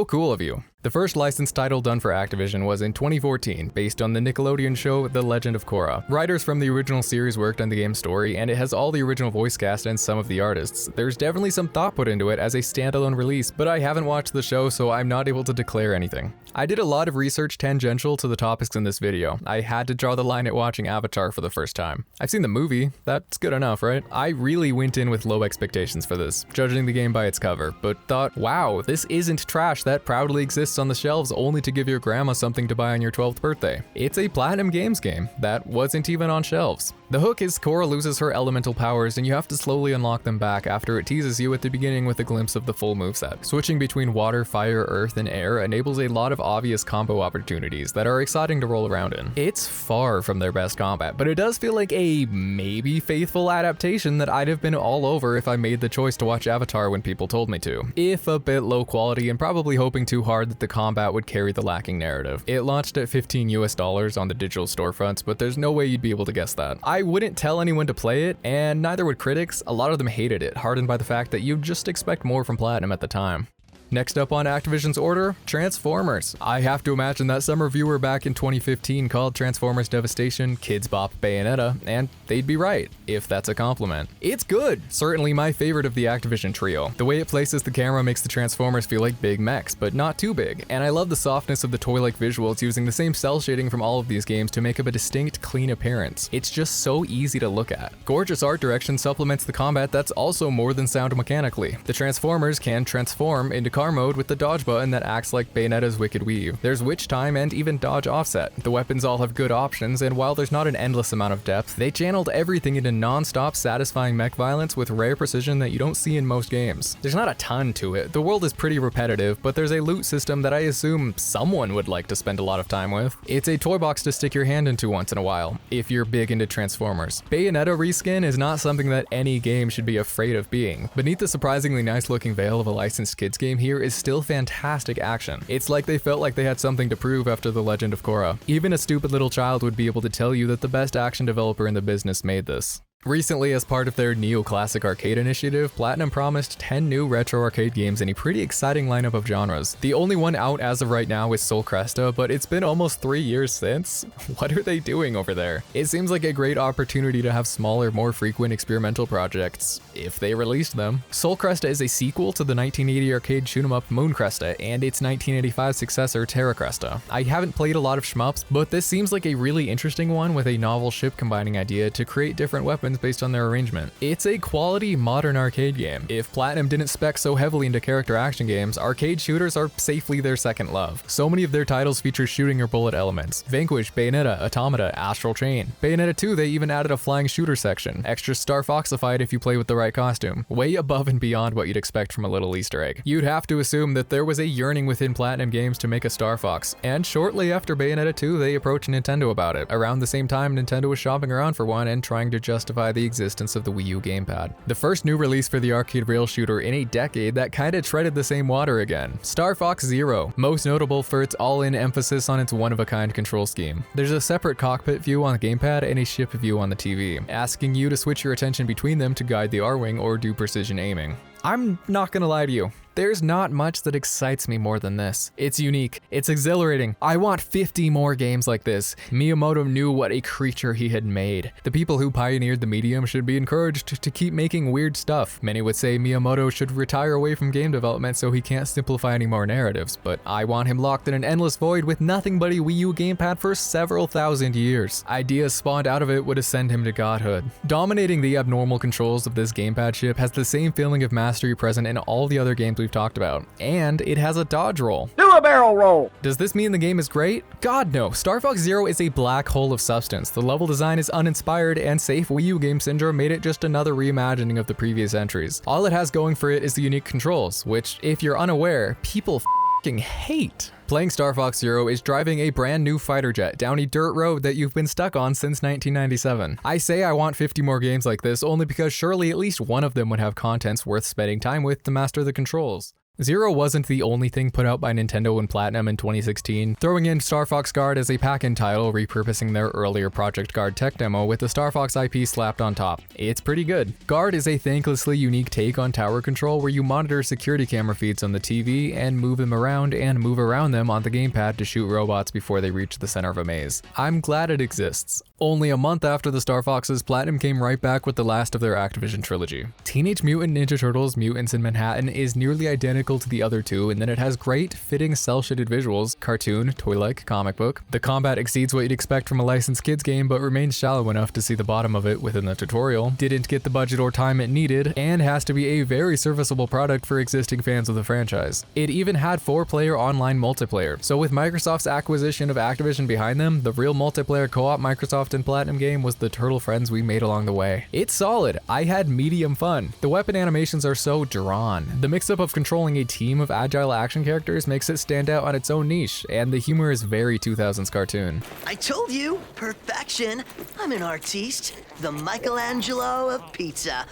[SPEAKER 2] cool of you. The first licensed title done for Activision was in 2014, based on the Nickelodeon show The Legend of Korra. Writers from the original series worked on the game's story, and it has all the original voice cast and some of the artists. There's definitely some thought put into it as a standalone release, but I haven't watched the show, so I'm not able to declare anything. I did a lot of research tangential to the topics in this video. I had to draw the line at watching Avatar for the first time. I've seen the movie, that's good enough, right? I really went in with low expectations for this, judging the game by its cover, but thought, wow, this isn't trash that proudly exists on the shelves only to give your grandma something to buy on your 12th birthday. It's a Platinum Games game that wasn't even on shelves. The hook is Korra loses her elemental powers and you have to slowly unlock them back after it teases you at the beginning with a glimpse of the full moveset. Switching between water, fire, earth, and air enables a lot of obvious combo opportunities that are exciting to roll around in. It's far from their best combat, but it does feel like a maybe faithful adaptation that I'd have been all over if I made the choice to watch Avatar when people told me to. If a bit low quality and probably hoping too hard that the combat would carry the lacking narrative. It launched at $15 US on the digital storefronts, but there's no way you'd be able to guess that. I wouldn't tell anyone to play it, and neither would critics. A lot of them hated it, hardened by the fact that you'd just expect more from Platinum at the time. Next up on Activision's order, Transformers. I have to imagine that some reviewer back in 2015 called Transformers Devastation Kids Bop Bayonetta, and they'd be right, if that's a compliment. It's good, certainly my favorite of the Activision trio. The way it places the camera makes the Transformers feel like big mechs, but not too big, and I love the softness of the toy-like visuals using the same cell shading from all of these games to make up a distinct, clean appearance. It's just so easy to look at. Gorgeous art direction supplements the combat that's also more than sound mechanically. The Transformers can transform into car mode with the dodge button that acts like Bayonetta's Wicked Weave. There's witch time and even dodge offset. The weapons all have good options, and while there's not an endless amount of depth, they channeled everything into non-stop satisfying mech violence with rare precision that you don't see in most games. There's not a ton to it. The world is pretty repetitive, but there's a loot system that I assume someone would like to spend a lot of time with. It's a toy box to stick your hand into once in a while, if you're big into Transformers. Bayonetta reskin is not something that any game should be afraid of being. Beneath the surprisingly nice looking veil of a licensed kids game here is still fantastic action. It's like they felt like they had something to prove after The Legend of Korra. Even a stupid little child would be able to tell you that the best action developer in the business made this. Recently, as part of their Neo-Classic Arcade initiative, Platinum promised 10 new retro arcade games in a pretty exciting lineup of genres. The only one out as of right now is Sol Cresta, but it's been almost 3 years since. What are they doing over there? It seems like a great opportunity to have smaller, more frequent experimental projects, if they released them. Sol Cresta is a sequel to the 1980 arcade shoot-'em-up Moon Cresta and its 1985 successor Terra Cresta. I haven't played a lot of shmups, but this seems like a really interesting one with a novel ship combining idea to create different weapons based on their arrangement. It's a quality modern arcade game. If Platinum didn't spec so heavily into character action games, arcade shooters are safely their second love. So many of their titles feature shooting or bullet elements. Vanquish, Bayonetta, Automata, Astral Chain. Bayonetta 2, they even added a flying shooter section. Extra Star Foxified if you play with the right costume. Way above and beyond what you'd expect from a little Easter egg. You'd have to assume that there was a yearning within Platinum Games to make a Star Fox, and shortly after Bayonetta 2, they approached Nintendo about it. Around the same time, Nintendo was shopping around for one and trying to justify the existence of the Wii U gamepad. The first new release for the arcade rail shooter in a decade that kinda treaded the same water again. Star Fox Zero, most notable for its all-in emphasis on its one-of-a-kind control scheme. There's a separate cockpit view on the gamepad and a ship view on the TV, asking you to switch your attention between them to guide the R-Wing or do precision aiming. I'm not gonna lie to you. There's not much that excites me more than this. It's unique, it's exhilarating. I want 50 more games like this. Miyamoto knew what a creature he had made. The people who pioneered the medium should be encouraged to keep making weird stuff. Many would say Miyamoto should retire away from game development so he can't simplify any more narratives, but I want him locked in an endless void with nothing but a Wii U gamepad for several thousand years. Ideas spawned out of it would ascend him to godhood. Dominating the abnormal controls of this gamepad ship has the same feeling of mastery present in all the other games we've talked about, and it has a dodge roll.
[SPEAKER 9] Do a barrel roll!
[SPEAKER 2] Does this mean the game is great? God no. Star Fox Zero is a black hole of substance. The level design is uninspired, and safe Wii U game syndrome made it just another reimagining of the previous entries. All it has going for it is the unique controls, which, if you're unaware, people f***ing hate. Playing Star Fox Zero is driving a brand new fighter jet down a dirt road that you've been stuck on since 1997. I say I want 50 more games like this only because surely at least one of them would have contents worth spending time with to master the controls. Zero wasn't the only thing put out by Nintendo and Platinum in 2016, throwing in Star Fox Guard as a pack-in title, repurposing their earlier Project Guard tech demo with the Star Fox IP slapped on top. It's pretty good. Guard is a thanklessly unique take on tower control where you monitor security camera feeds on the TV and move them around and move around them on the gamepad to shoot robots before they reach the center of a maze. I'm glad it exists. Only a month after the Star Foxes, Platinum came right back with the last of their Activision trilogy. Teenage Mutant Ninja Turtles: Mutants in Manhattan is nearly identical to the other two in that it has great, fitting cel-shaded visuals, cartoon, toy-like, comic book. The combat exceeds what you'd expect from a licensed kids game, but remains shallow enough to see the bottom of it within the tutorial, didn't get the budget or time it needed, and has to be a very serviceable product for existing fans of the franchise. It even had 4-player online multiplayer, so with Microsoft's acquisition of Activision behind them, the real multiplayer co-op Microsoft Ubisoft and Platinum game was the turtle friends we made along the way. It's solid. I had medium fun. The weapon animations are so drawn. The mix-up of controlling a team of agile action characters makes it stand out on its own niche, and the humor is very 2000s cartoon.
[SPEAKER 9] I told you, perfection. I'm an artiste, the Michelangelo of pizza.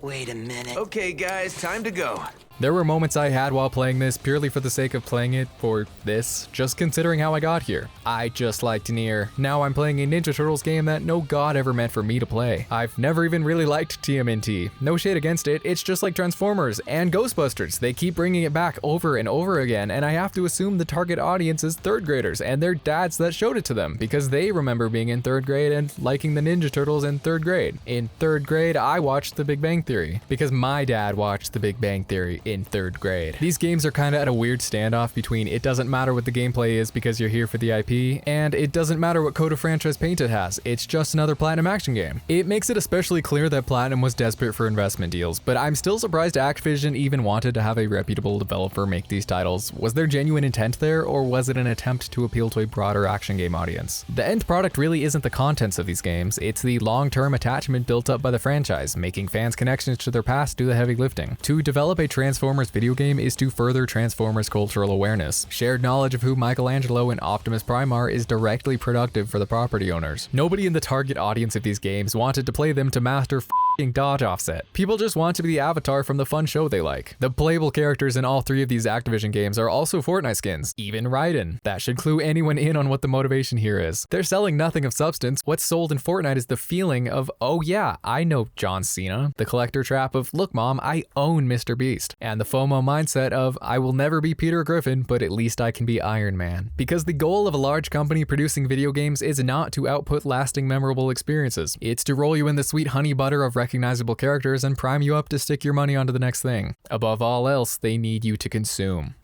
[SPEAKER 9] Wait a minute.
[SPEAKER 10] Okay, guys, time to go.
[SPEAKER 2] There were moments I had while playing this purely for the sake of playing it for this, just considering how I got here. I just liked NieR. Now I'm playing a Ninja Turtles game that no god ever meant for me to play. I've never even really liked TMNT. No shade against it, it's just like Transformers and Ghostbusters. They keep bringing it back over and over again, and I have to assume the target audience is 3rd graders and their dads that showed it to them, because they remember being in 3rd grade and liking the Ninja Turtles in 3rd grade. In 3rd grade, I watched The Big Bang Theory, because my dad watched The Big Bang Theory in 3rd grade. These games are kind of at a weird standoff between it doesn't matter what the gameplay is because you're here for the IP, and it doesn't matter what code of franchise paint it has, it's just another Platinum action game. It makes it especially clear that Platinum was desperate for investment deals, but I'm still surprised Activision even wanted to have a reputable developer make these titles. Was there genuine intent there, or was it an attempt to appeal to a broader action game audience? The end product really isn't the contents of these games, it's the long-term attachment built up by the franchise, making fans' connections to their past do the heavy lifting. To develop a Transformers video game is to further Transformers cultural awareness. Shared knowledge of who Michelangelo and Optimus Prime are is directly productive for the property owners. Nobody in the target audience of these games wanted to play them to master f***ing dodge offset. People just want to be the avatar from the fun show they like. The playable characters in all 3 of these Activision games are also Fortnite skins, even Raiden. That should clue anyone in on what the motivation here is. They're selling nothing of substance. What's sold in Fortnite is the feeling of, oh yeah, I know John Cena. The collector trap of, look mom, I own Mr. Beast. And the FOMO mindset of, I will never be Peter Griffin, but at least I can be Iron Man. Because the goal of a large company producing video games is not to output lasting memorable experiences. It's to roll you in the sweet honey butter of recognizable characters and prime you up to stick your money onto the next thing. Above all else, they need you to consume.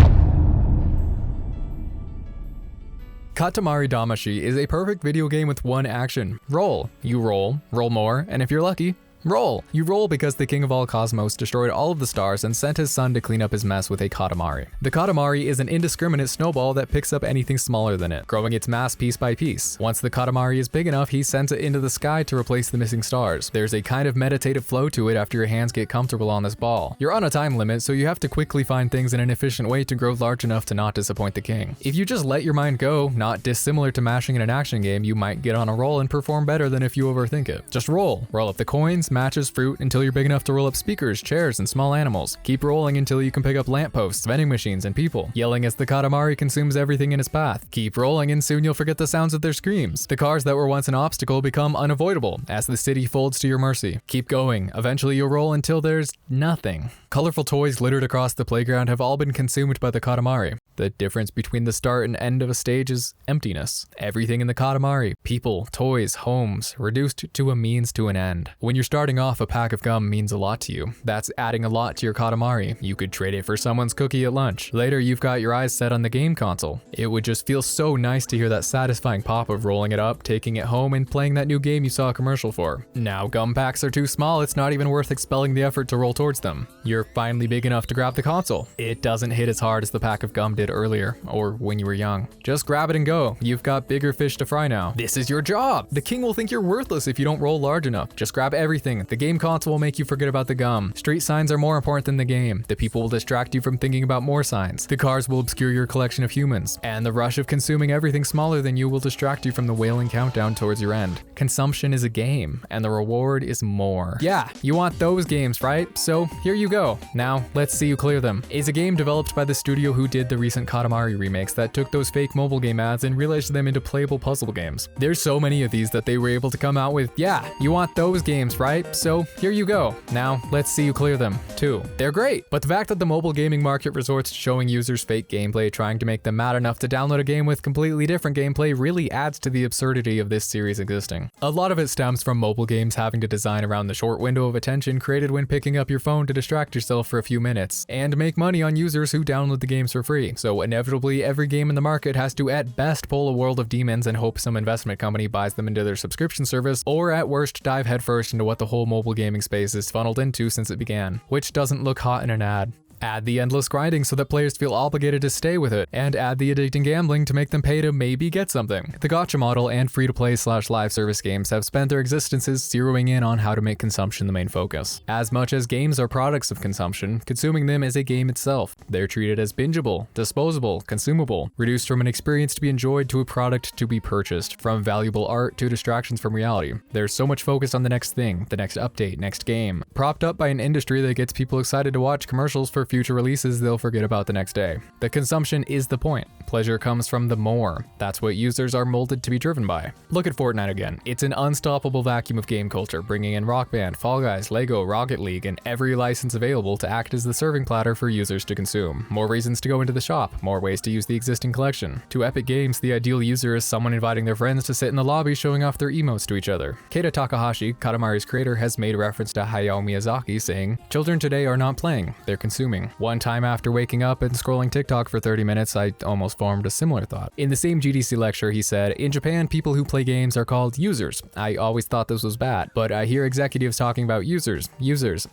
[SPEAKER 2] Katamari Damacy is a perfect video game with one action. Roll. You roll more, and if you're lucky, roll. You roll because the king of all cosmos destroyed all of the stars and sent his son to clean up his mess with a Katamari. The Katamari is an indiscriminate snowball that picks up anything smaller than it, growing its mass piece by piece. Once the Katamari is big enough, he sends it into the sky to replace the missing stars. There's a kind of meditative flow to it after your hands get comfortable on this ball. You're on a time limit, so you have to quickly find things in an efficient way to grow large enough to not disappoint the king. If you just let your mind go, not dissimilar to mashing in an action game, you might get on a roll and perform better than if you overthink it. Just roll. Roll up the coins, matches, fruit, until you're big enough to roll up speakers, chairs, and small animals. Keep rolling until you can pick up lampposts, vending machines, and people, yelling as the Katamari consumes everything in its path. Keep rolling and soon you'll forget the sounds of their screams. The cars that were once an obstacle become unavoidable as the city folds to your mercy. Keep going. Eventually you'll roll until there's nothing. Colorful toys littered across the playground have all been consumed by the Katamari. The difference between the start and end of a stage is emptiness. Everything in the Katamari, people, toys, homes, reduced to a means to an end. When you're starting off, a pack of gum means a lot to you. That's adding a lot to your Katamari. You could trade it for someone's cookie at lunch. Later, you've got your eyes set on the game console. It would just feel so nice to hear that satisfying pop of rolling it up, taking it home, and playing that new game you saw a commercial for. Now, gum packs are too small, it's not even worth expelling the effort to roll towards them. You're finally big enough to grab the console. It doesn't hit as hard as the pack of gum did earlier, or when you were young. Just grab it and go. You've got bigger fish to fry now. This is your job. The king will think you're worthless if you don't roll large enough. Just grab everything. The game console will make you forget about the gum. Street signs are more important than the game. The people will distract you from thinking about more signs. The cars will obscure your collection of humans. And the rush of consuming everything smaller than you will distract you from the wailing countdown towards your end. Consumption is a game, and the reward is more. Yeah, you want those games, right? So here you go. Now, let's see you clear them. Is a game developed by the studio who did the recent Katamari remakes that took those fake mobile game ads and realized them into playable puzzle games. There's so many of these that they were able to come out with, yeah, you want those games, right? So here you go. Now, let's see you clear them, too. They're great, but the fact that the mobile gaming market resorts to showing users fake gameplay trying to make them mad enough to download a game with completely different gameplay really adds to the absurdity of this series existing. A lot of it stems from mobile games having to design around the short window of attention created when picking up your phone to distract yourself for a few minutes, and make money on users who download the games for free. So inevitably, every game in the market has to at best pull a world of demons and hope some investment company buys them into their subscription service, or at worst dive headfirst into what the whole mobile gaming space is funneled into since it began, which doesn't look hot in an ad. Add the endless grinding so that players feel obligated to stay with it, and add the addicting gambling to make them pay to maybe get something. The gacha model and free-to-play/live service games have spent their existences zeroing in on how to make consumption the main focus. As much as games are products of consumption, consuming them is a game itself. They're treated as bingeable, disposable, consumable, reduced from an experience to be enjoyed to a product to be purchased, from valuable art to distractions from reality. There's so much focus on the next thing, the next update, next game, propped up by an industry that gets people excited to watch commercials for future releases they'll forget about the next day. The consumption is the point. Pleasure comes from the more. That's what users are molded to be driven by. Look at Fortnite again. It's an unstoppable vacuum of game culture, bringing in Rock Band, Fall Guys, Lego, Rocket League, and every license available to act as the serving platter for users to consume. More reasons to go into the shop, more ways to use the existing collection. To Epic Games, the ideal user is someone inviting their friends to sit in the lobby showing off their emotes to each other. Keita Takahashi, Katamari's creator, has made reference to Hayao Miyazaki saying, "Children today are not playing, they're consuming." One time after waking up and scrolling TikTok for 30 minutes, I almost formed a similar thought. In the same GDC lecture, he said, "In Japan, people who play games are called users. I always thought this was bad, but I hear executives talking about users,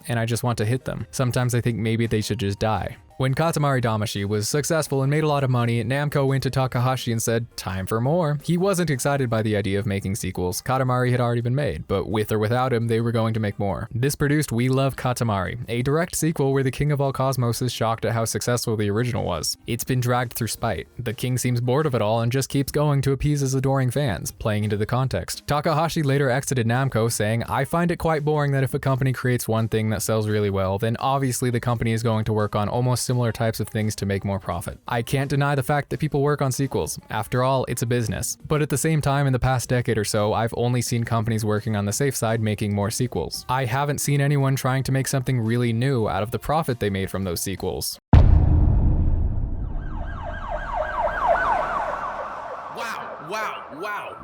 [SPEAKER 2] and I just want to hit them. Sometimes I think maybe they should just die." When Katamari Damacy was successful and made a lot of money, Namco went to Takahashi and said, "Time for more." He wasn't excited by the idea of making sequels. Katamari had already been made, but with or without him, they were going to make more. This produced We Love Katamari, a direct sequel where the king of all cosmos is shocked at how successful the original was. It's been dragged through spite. The king seems bored of it all and just keeps going to appease his adoring fans, playing into the context. Takahashi later exited Namco, saying, "I find it quite boring that if a company creates one thing that sells really well, then obviously the company is going to work on almost similar types of things to make more profit. I can't deny the fact that people work on sequels. After all, it's a business. But at the same time, in the past decade or so, I've only seen companies working on the safe side making more sequels. I haven't seen anyone trying to make something really new out of the profit they made from those sequels."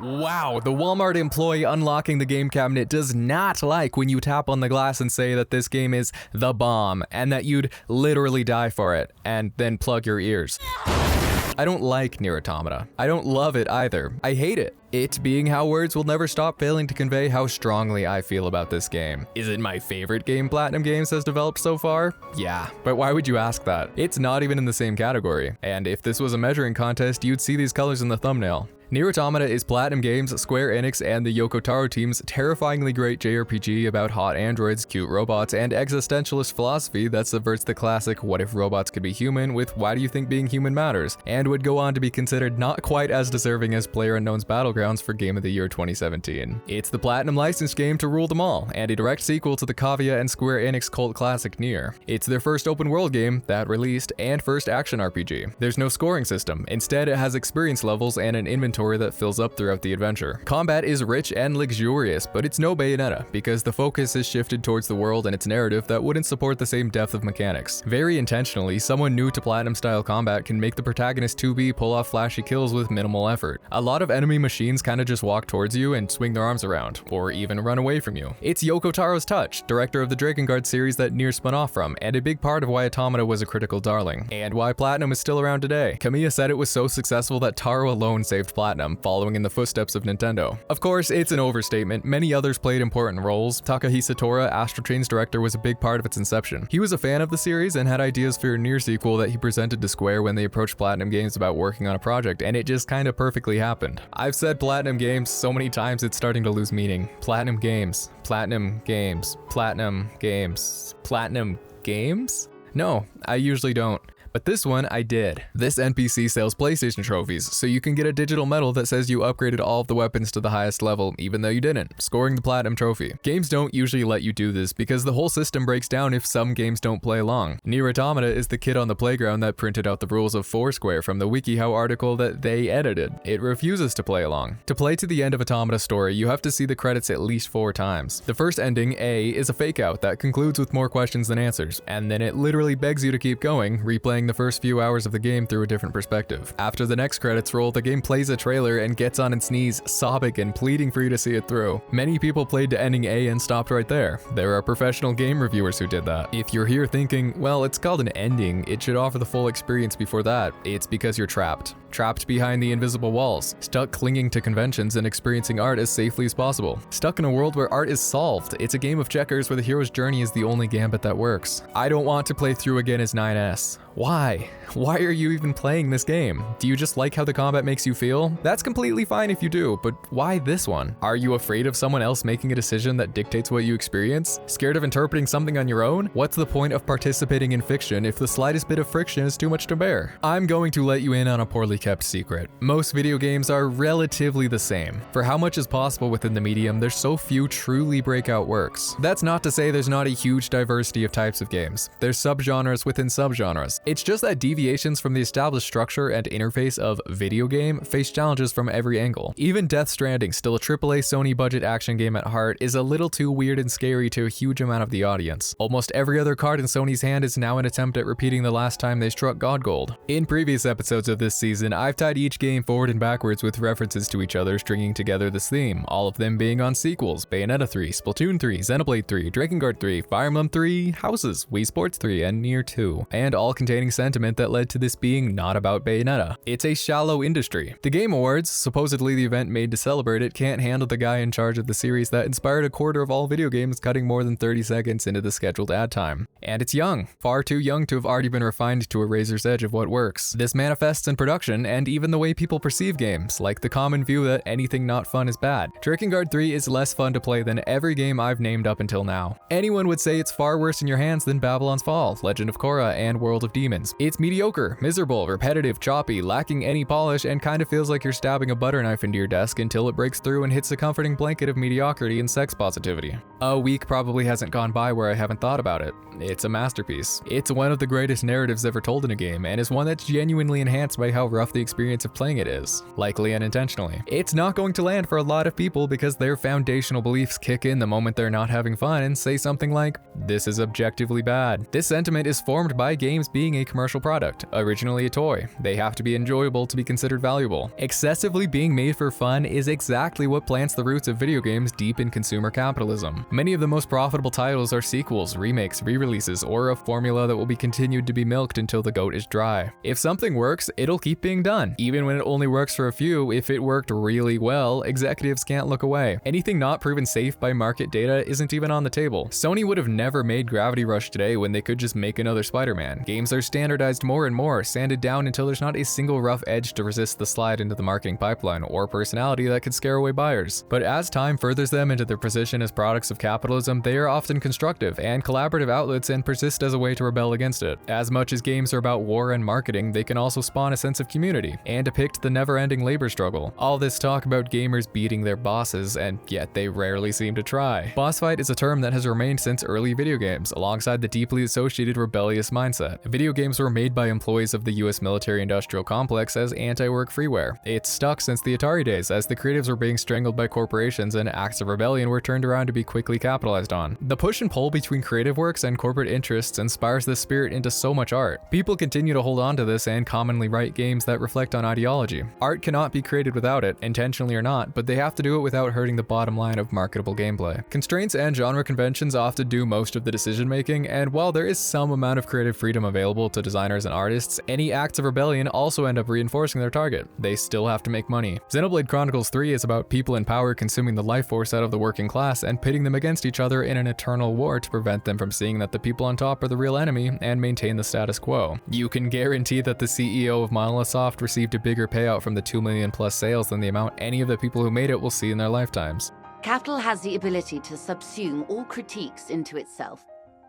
[SPEAKER 2] Wow, the Walmart employee unlocking the game cabinet does not like when you tap on the glass and say that this game is the bomb, and that you'd literally die for it, and then plug your ears. I don't like NieR Automata. I don't love it either. I hate it. It being how words will never stop failing to convey how strongly I feel about this game. Is it my favorite game Platinum Games has developed so far? Yeah, but why would you ask that? It's not even in the same category. And if this was a measuring contest, you'd see these colors in the thumbnail. NieR Automata is Platinum Games, Square Enix, and the Yoko Taro team's terrifyingly great JRPG about hot androids, cute robots, and existentialist philosophy that subverts the classic "what if robots could be human" with "why do you think being human matters?" and would go on to be considered not quite as deserving as PlayerUnknown's Battlegrounds for Game of the Year 2017. It's the Platinum licensed game to rule them all, and a direct sequel to the Kavya and Square Enix cult classic NieR. It's their first open world game that released, and first action RPG. There's no scoring system. Instead, it has experience levels and an inventory that fills up throughout the adventure. Combat is rich and luxurious, but it's no Bayonetta, because the focus is shifted towards the world and its narrative that wouldn't support the same depth of mechanics. Very intentionally, someone new to Platinum-style combat can make the protagonist 2B pull off flashy kills with minimal effort. A lot of enemy machines kinda just walk towards you and swing their arms around, or even run away from you. It's Yoko Taro's touch, director of the Drakengard series that NieR spun off from, and a big part of why Automata was a critical darling, and why Platinum is still around today. Kamiya said it was so successful that Taro alone saved Platinum, following in the footsteps of Nintendo. Of course, it's an overstatement. Many others played important roles. Takahisa Tora, Astral Chain's director, was a big part of its inception. He was a fan of the series and had ideas for a NieR sequel that he presented to Square when they approached Platinum Games about working on a project, and it just kinda perfectly happened. I've said Platinum Games so many times it's starting to lose meaning. Platinum Games, Platinum Games, Platinum Games, Platinum Games? No, I usually don't. But this one, I did. This NPC sells PlayStation trophies, so you can get a digital medal that says you upgraded all of the weapons to the highest level, even though you didn't, scoring the Platinum Trophy. Games don't usually let you do this because the whole system breaks down if some games don't play along. NieR Automata is the kid on the playground that printed out the rules of Foursquare from the WikiHow article that they edited. It refuses to play along. To play to the end of Automata's story, you have to see the credits at least 4 times. The first ending, A, is a fake out that concludes with more questions than answers, and then it literally begs you to keep going, replaying the first few hours of the game through a different perspective. After the next credits roll, the game plays a trailer and gets on its knees, sobbing and pleading for you to see it through. Many people played to ending A and stopped right there. There are professional game reviewers who did that. If you're here thinking, well, it's called an ending, it should offer the full experience before that, it's because you're trapped. trapped behind the invisible walls, stuck clinging to conventions and experiencing art as safely as possible, stuck in a world where art is solved. It's a game of checkers where the hero's journey is the only gambit that works. I don't want to play through again as 9S. Why? Why are you even playing this game? Do you just like how the combat makes you feel? That's completely fine if you do, but why this one? Are you afraid of someone else making a decision that dictates what you experience? Scared of interpreting something on your own? What's the point of participating in fiction if the slightest bit of friction is too much to bear? I'm going to let you in on a poorly kept secret. Most video games are relatively the same. For how much is possible within the medium, there's so few truly breakout works. That's not to say there's not a huge diversity of types of games. There's subgenres within subgenres. It's just that deviations from the established structure and interface of video game face challenges from every angle. Even Death Stranding, still a AAA Sony budget action game at heart, is a little too weird and scary to a huge amount of the audience. Almost every other card in Sony's hand is now an attempt at repeating the last time they struck God Gold. In previous episodes of this season, I've tied each game forward and backwards with references to each other, stringing together this theme, all of them being on sequels: Bayonetta 3, Splatoon 3, Xenoblade 3, Drakengard 3, Fire Emblem 3, Houses, Wii Sports 3, and NieR 2, and all containing sentiment that led to this being not about Bayonetta. It's a shallow industry. The Game Awards, supposedly the event made to celebrate it, can't handle the guy in charge of the series that inspired a quarter of all video games cutting more than 30 seconds into the scheduled ad time. And it's young, far too young to have already been refined to a razor's edge of what works. This manifests in production and even the way people perceive games, like the common view that anything not fun is bad. Drakengard 3 is less fun to play than every game I've named up until now. Anyone would say it's far worse in your hands than Babylon's Fall, Legend of Korra, and World of Demons. It's mediocre, miserable, repetitive, choppy, lacking any polish, and kind of feels like you're stabbing a butter knife into your desk until it breaks through and hits a comforting blanket of mediocrity and sex positivity. A week probably hasn't gone by where I haven't thought about it. It's a masterpiece. It's one of the greatest narratives ever told in a game, and is one that's genuinely enhanced by how rough the experience of playing it is, likely unintentionally. It's not going to land for a lot of people because their foundational beliefs kick in the moment they're not having fun and say something like, "This is objectively bad." This sentiment is formed by games being a commercial product, originally a toy. They have to be enjoyable to be considered valuable. Excessively being made for fun is exactly what plants the roots of video games deep in consumer capitalism. Many of the most profitable titles are sequels, remakes, re-releases, or a formula that will be continued to be milked until the goat is dry. If something works, it'll keep being done. Even when it only works for a few, if it worked really well, executives can't look away. Anything not proven safe by market data isn't even on the table. Sony would have never made Gravity Rush today when they could just make another Spider-Man. Games are standardized more and more, sanded down until there's not a single rough edge to resist the slide into the marketing pipeline or personality that could scare away buyers. But as time furthers them into their position as products of capitalism, they are often constructive and collaborative outlets and persist as a way to rebel against it. As much as games are about war and marketing, they can also spawn a sense of community and depict the never-ending labor struggle. All this talk about gamers beating their bosses, and yet they rarely seem to try. Boss fight is a term that has remained since early video games, alongside the deeply associated rebellious mindset. Video games were made by employees of the US military-industrial complex as anti-work freeware. It's stuck since the Atari days, as the creatives were being strangled by corporations and acts of rebellion were turned around to be quickly capitalized on. The push and pull between creative works and corporate interests inspires this spirit into so much art. People continue to hold on to this and commonly write games that reflect on ideology. Art cannot be created without it, intentionally or not, but they have to do it without hurting the bottom line of marketable gameplay. Constraints and genre conventions often do most of the decision making, and while there is some amount of creative freedom available to designers and artists, any acts of rebellion also end up reinforcing their target. They still have to make money. Xenoblade Chronicles 3 is about people in power consuming the life force out of the working class and pitting them against each other in an eternal war to prevent them from seeing that the people on top are the real enemy and maintain the status quo. You can guarantee that the CEO of Monolith Soft received a bigger payout from the 2 million plus sales than the amount any of the people who made it will see in their lifetimes.
[SPEAKER 11] Capital has the ability to subsume all critiques into itself.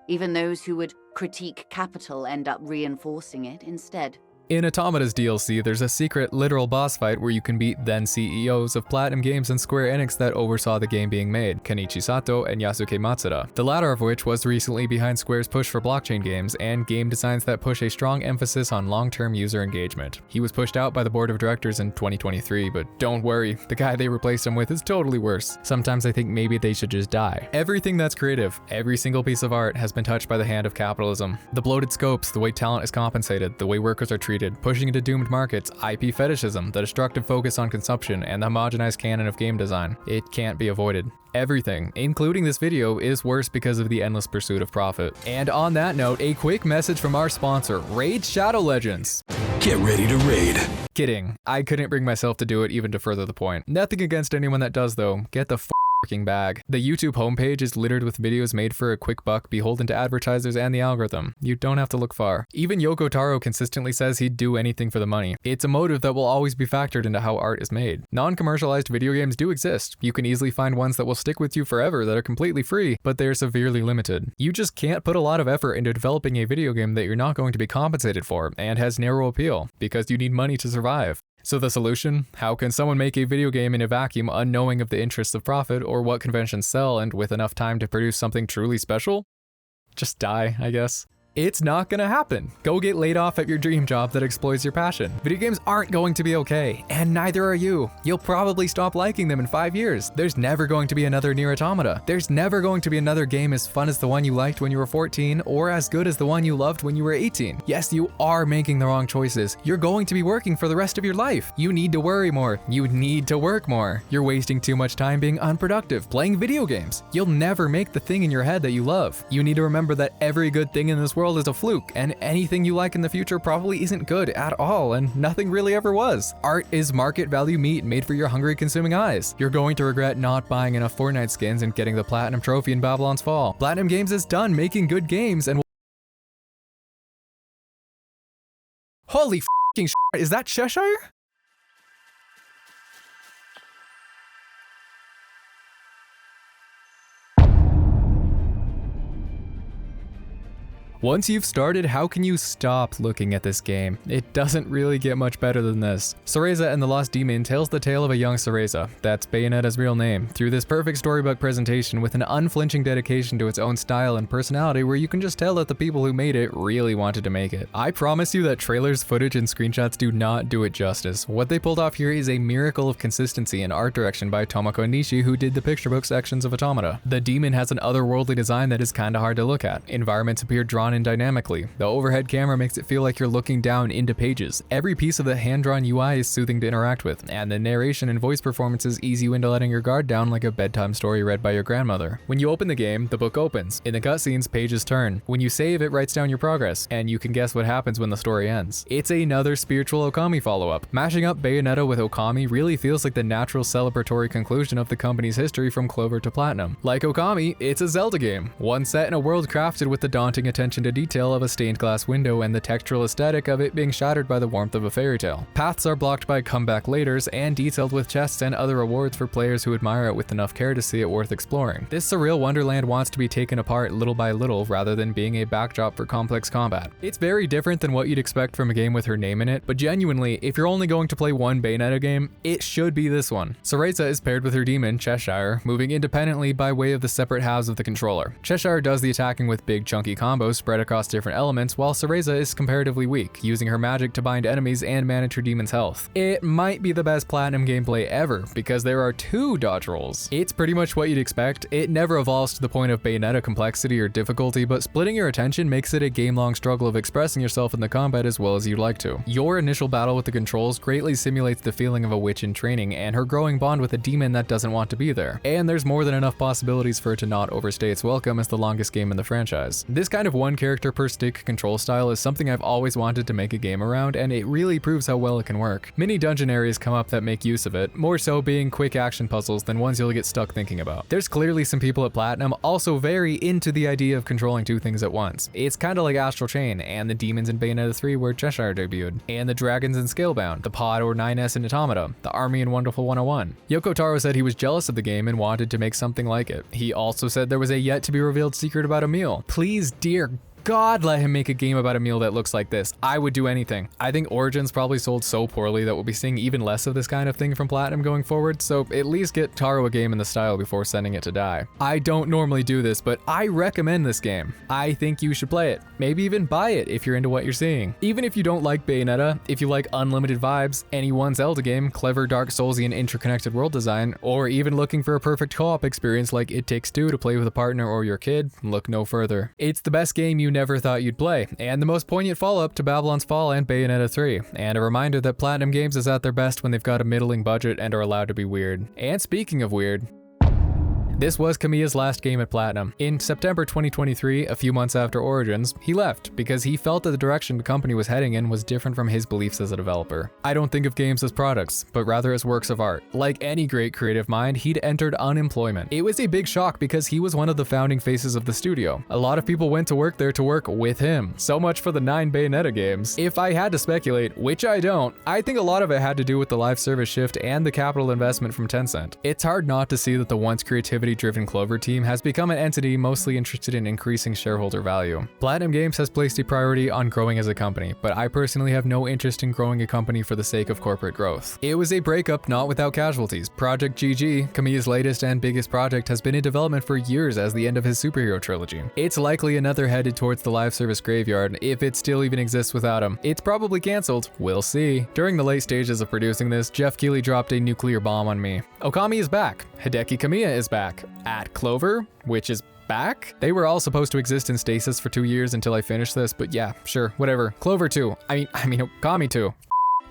[SPEAKER 11] Even those who would critique capital end up reinforcing it instead.
[SPEAKER 2] In Automata's DLC, there's a secret, literal boss fight where you can beat then CEOs of Platinum Games and Square Enix that oversaw the game being made, Kenichi Sato and Yasuke Matsuda, the latter of which was recently behind Square's push for blockchain games and game designs that push a strong emphasis on long-term user engagement. He was pushed out by the board of directors in 2023, but don't worry, the guy they replaced him with is totally worse. Sometimes I think maybe they should just die. Everything that's creative, every single piece of art has been touched by the hand of capitalism. The bloated scopes, the way talent is compensated, the way workers are treated, pushing into doomed markets, IP fetishism, the destructive focus on consumption, and the homogenized canon of game design. It can't be avoided. Everything, including this video, is worse because of the endless pursuit of profit. And on that note, a quick message from our sponsor, Raid Shadow Legends.
[SPEAKER 3] Get ready to raid.
[SPEAKER 2] Kidding. I couldn't bring myself to do it even to further the point. Nothing against anyone that does though. Get the f***ing bag. The YouTube homepage is littered with videos made for a quick buck beholden to advertisers and the algorithm. You don't have to look far. Even Yoko Taro consistently says he'd do anything for the money. It's a motive that will always be factored into how art is made. Non-commercialized video games do exist. You can easily find ones that will stick with you forever that are completely free, but they're severely limited. You just can't put a lot of effort into developing a video game that you're not going to be compensated for and has narrow appeal, because you need money to survive. So the solution? How can someone make a video game in a vacuum unknowing of the interests of profit or what conventions sell and with enough time to produce something truly special? Just die, I guess. It's not gonna happen. Go get laid off at your dream job that exploits your passion. Video games aren't going to be okay, and neither are you. You'll probably stop liking them in 5 years. There's never going to be another NieR Automata. There's never going to be another game as fun as the one you liked when you were 14 or as good as the one you loved when you were 18. Yes, you are making the wrong choices. You're going to be working for the rest of your life. You need to worry more. You need to work more. You're wasting too much time being unproductive, playing video games. You'll never make the thing in your head that you love. You need to remember that every good thing in this world is a fluke, and anything you like in the future probably isn't good at all, and nothing really ever was. Art is market value meat made for your hungry consuming eyes. You're going to regret not buying enough Fortnite skins and getting the Platinum Trophy in Babylon's Fall. Platinum Games is done making good games and holy f***ing shit, is that Cheshire? Once you've started, how can you stop looking at this game? It doesn't really get much better than this. Cereza and the Lost Demon tells the tale of a young Cereza, that's Bayonetta's real name, through this perfect storybook presentation with an unflinching dedication to its own style and personality where you can just tell that the people who made it really wanted to make it. I promise you that trailers, footage, and screenshots do not do it justice. What they pulled off here is a miracle of consistency and art direction by Tomoko Nishi, who did the picture book sections of Automata. The demon has an otherworldly design that is kinda hard to look at. Environments appear drawn in dynamically. The overhead camera makes it feel like you're looking down into pages. Every piece of the hand-drawn UI is soothing to interact with, and the narration and voice performances ease you into letting your guard down like a bedtime story read by your grandmother. When you open the game, the book opens. In the cutscenes, pages turn. When you save, it writes down your progress, and you can guess what happens when the story ends. It's another spiritual Okami follow-up. Mashing up Bayonetta with Okami really feels like the natural celebratory conclusion of the company's history from Clover to Platinum. Like Okami, it's a Zelda game, one set in a world crafted with the daunting attention to detail of a stained glass window and the textural aesthetic of it being shattered by the warmth of a fairy tale. Paths are blocked by comeback laters and detailed with chests and other rewards for players who admire it with enough care to see it worth exploring. This surreal wonderland wants to be taken apart little by little rather than being a backdrop for complex combat. It's very different than what you'd expect from a game with her name in it, but genuinely, if you're only going to play one Bayonetta game, it should be this one. Cereza is paired with her demon, Cheshire, moving independently by way of the separate halves of the controller. Cheshire does the attacking with big chunky combos spread across different elements, while Cereza is comparatively weak, using her magic to bind enemies and manage her demon's health. It might be the best Platinum gameplay ever, because there are 2 dodge rolls. It's pretty much what you'd expect. It never evolves to the point of Bayonetta complexity or difficulty, but splitting your attention makes it a game-long struggle of expressing yourself in the combat as well as you'd like to. Your initial battle with the controls greatly simulates the feeling of a witch in training and her growing bond with a demon that doesn't want to be there. And there's more than enough possibilities for it to not overstay its welcome as the longest game in the franchise. This kind of one character per stick control style is something I've always wanted to make a game around, and it really proves how well it can work. Many dungeon areas come up that make use of it, more so being quick action puzzles than ones you'll get stuck thinking about. There's clearly some people at Platinum also very into the idea of controlling 2 things at once. It's kinda like Astral Chain, and the demons in Bayonetta 3 where Cheshire debuted, and the dragons in Scalebound, the pod or 9S in Automata, the army in Wonderful 101. Yoko Taro said he was jealous of the game and wanted to make something like it. He also said there was a yet to be revealed secret about Emil. Please, dear God, let him make a game about a meal that looks like this. I would do anything. I think Origins probably sold so poorly that we'll be seeing even less of this kind of thing from Platinum going forward, so at least get Taro a game in the style before sending it to die. I don't normally do this, but I recommend this game. I think you should play it. Maybe even buy it if you're into what you're seeing. Even if you don't like Bayonetta, if you like unlimited vibes, any one Zelda game, clever Dark Soulsy and interconnected world design, or even looking for a perfect co-op experience like It Takes Two to play with a partner or your kid, look no further. It's the best game you never thought you'd play, and the most poignant follow-up to Babylon's Fall and Bayonetta 3, and a reminder that Platinum Games is at their best when they've got a middling budget and are allowed to be weird. And speaking of weird, This was Kamiya's last game at Platinum. In September 2023, a few months after Origins, he left because he felt that the direction the company was heading in was different from his beliefs as a developer. I don't think of games as products, but rather as works of art. Like any great creative mind, he'd entered unemployment. It was a big shock because he was one of the founding faces of the studio. A lot of people went to work there to work with him. So much for the 9 Bayonetta games. If I had to speculate, which I don't, I think a lot of it had to do with the live service shift and the capital investment from Tencent. It's hard not to see that the once creativity-driven Clover team has become an entity mostly interested in increasing shareholder value. Platinum Games has placed a priority on growing as a company, but I personally have no interest in growing a company for the sake of corporate growth. It was a breakup not without casualties. Project GG, Kamiya's latest and biggest project, has been in development for years as the end of his superhero trilogy. It's likely another headed towards the live service graveyard, if it still even exists without him. It's probably cancelled, we'll see. During the late stages of producing this, Jeff Keighley dropped a nuclear bomb on me. Okami is back. Hideki Kamiya is back. At Clover, which is back? They were all supposed to exist in stasis for 2 years until I finished this, but yeah, sure, whatever. Clover 2. I mean Okami 2.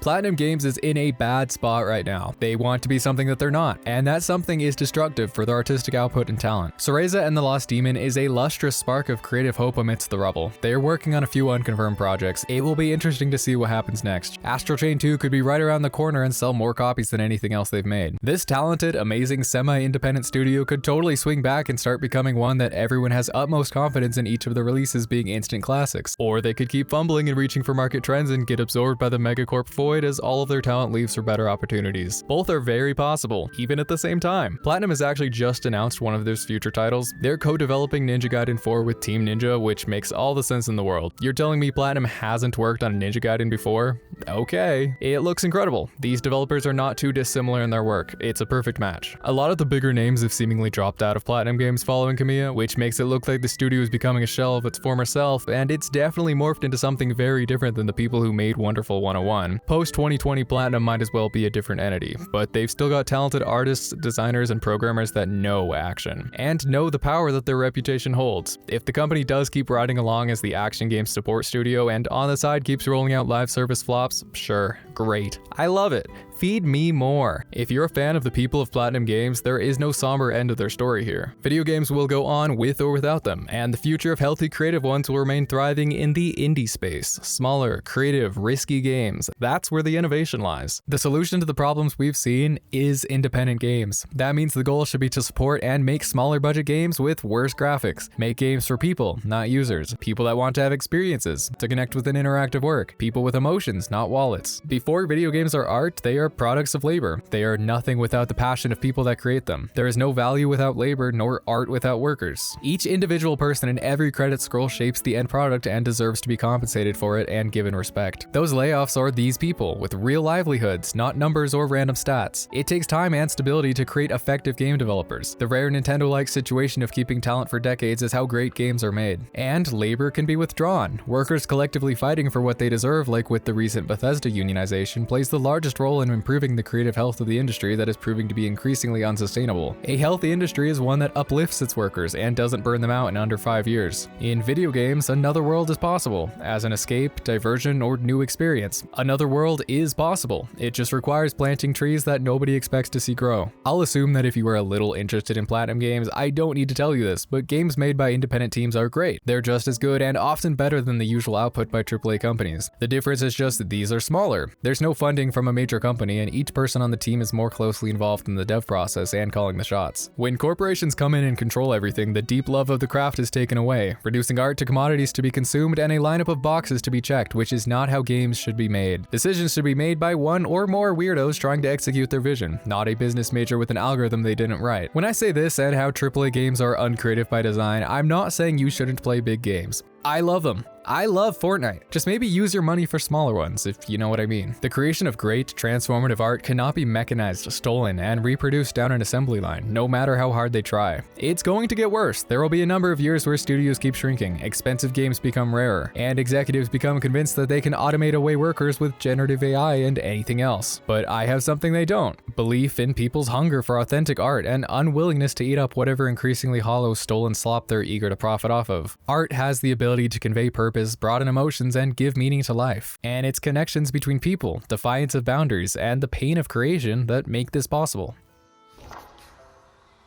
[SPEAKER 2] Platinum Games is in a bad spot right now. They want to be something that they're not, and that something is destructive for their artistic output and talent. Cereza and the Lost Demon is a lustrous spark of creative hope amidst the rubble. They are working on a few unconfirmed projects. It will be interesting to see what happens next. Astral Chain 2 could be right around the corner and sell more copies than anything else they've made. This talented, amazing, semi-independent studio could totally swing back and start becoming one that everyone has utmost confidence in each of the releases being instant classics. Or they could keep fumbling and reaching for market trends and get absorbed by the megacorp void as all of their talent leaves for better opportunities. Both are very possible, even at the same time. Platinum has actually just announced one of their future titles. They're co-developing Ninja Gaiden 4 with Team Ninja, which makes all the sense in the world. You're telling me Platinum hasn't worked on Ninja Gaiden before? Okay. It looks incredible. These developers are not too dissimilar in their work. It's a perfect match. A lot of the bigger names have seemingly dropped out of Platinum Games following Kamiya, which makes it look like the studio is becoming a shell of its former self, and it's definitely morphed into something very different than the people who made Wonderful 101. Post-2020 Platinum might as well be a different entity, but they've still got talented artists, designers, and programmers that know action, and know the power that their reputation holds. If the company does keep riding along as the action game support studio and on the side keeps rolling out live service flops, sure, great. I love it. Feed me more. If you're a fan of the people of Platinum Games, there is no somber end of their story here. Video games will go on with or without them, and the future of healthy creative ones will remain thriving in the indie space. Smaller, creative, risky games. That's where the innovation lies. The solution to the problems we've seen is independent games. That means the goal should be to support and make smaller budget games with worse graphics. Make games for people, not users. People that want to have experiences, to connect with an interactive work. People with emotions, not wallets. Before video games are art, they are products of labor. They are nothing without the passion of people that create them. There is no value without labor, nor art without workers. Each individual person in every credit scroll shapes the end product and deserves to be compensated for it and given respect. Those layoffs are these people with real livelihoods, not numbers or random stats. It takes time and stability to create effective game developers. The rare Nintendo-like situation of keeping talent for decades is how great games are made. And labor can be withdrawn. Workers collectively fighting for what they deserve, like with the recent Bethesda unionization, plays the largest role in improving the creative health of the industry that is proving to be increasingly unsustainable. A healthy industry is one that uplifts its workers and doesn't burn them out in under 5 years. In video games, another world is possible. As an escape, diversion, or new experience, another world is possible. It just requires planting trees that nobody expects to see grow. I'll assume that if you are a little interested in Platinum Games, I don't need to tell you this, but games made by independent teams are great. They're just as good and often better than the usual output by AAA companies. The difference is just that these are smaller. There's no funding from a major company, and each person on the team is more closely involved in the dev process and calling the shots. When corporations come in and control everything, the deep love of the craft is taken away, reducing art to commodities to be consumed and a lineup of boxes to be checked, which is not how games should be made. Decisions should be made by one or more weirdos trying to execute their vision, not a business major with an algorithm they didn't write. When I say this and how AAA games are uncreative by design, I'm not saying you shouldn't play big games. I love them. I love Fortnite. Just maybe use your money for smaller ones, if you know what I mean. The creation of great, transformative art cannot be mechanized, stolen, and reproduced down an assembly line, no matter how hard they try. It's going to get worse. There will be a number of years where studios keep shrinking, expensive games become rarer, and executives become convinced that they can automate away workers with generative AI and anything else. But I have something they don't. Belief in people's hunger for authentic art and unwillingness to eat up whatever increasingly hollow, stolen slop they're eager to profit off of. Art has the ability to convey purpose, broaden emotions, and give meaning to life. And it's connections between people, defiance of boundaries, and the pain of creation that make this possible.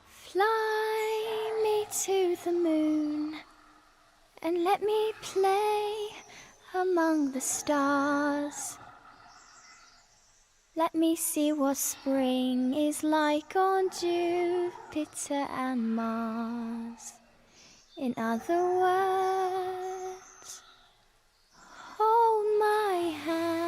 [SPEAKER 7] Fly
[SPEAKER 12] to the moon and let me play among the stars. Let me see what spring is like on Jupiter and Mars. In other words, hold my hand.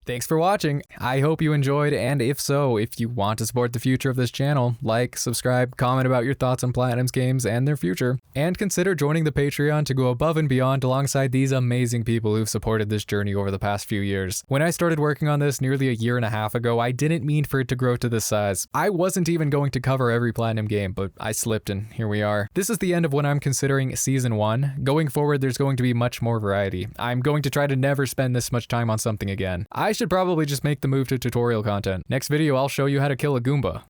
[SPEAKER 2] Thanks for watching. I hope you enjoyed, and if so, if you want to support the future of this channel, like, subscribe, comment about your thoughts on Platinum's games and their future, and consider joining the Patreon to go above and beyond alongside these amazing people who've supported this journey over the past few years. When I started working on this nearly a year and a half ago, I didn't mean for it to grow to this size. I wasn't even going to cover every Platinum game, but I slipped and here we are. This is the end of what I'm considering Season 1. Going forward, there's going to be much more variety. I'm going to try to never spend this much time on something again. I should probably just make the move to tutorial content. Next video, I'll show you how to kill a Goomba.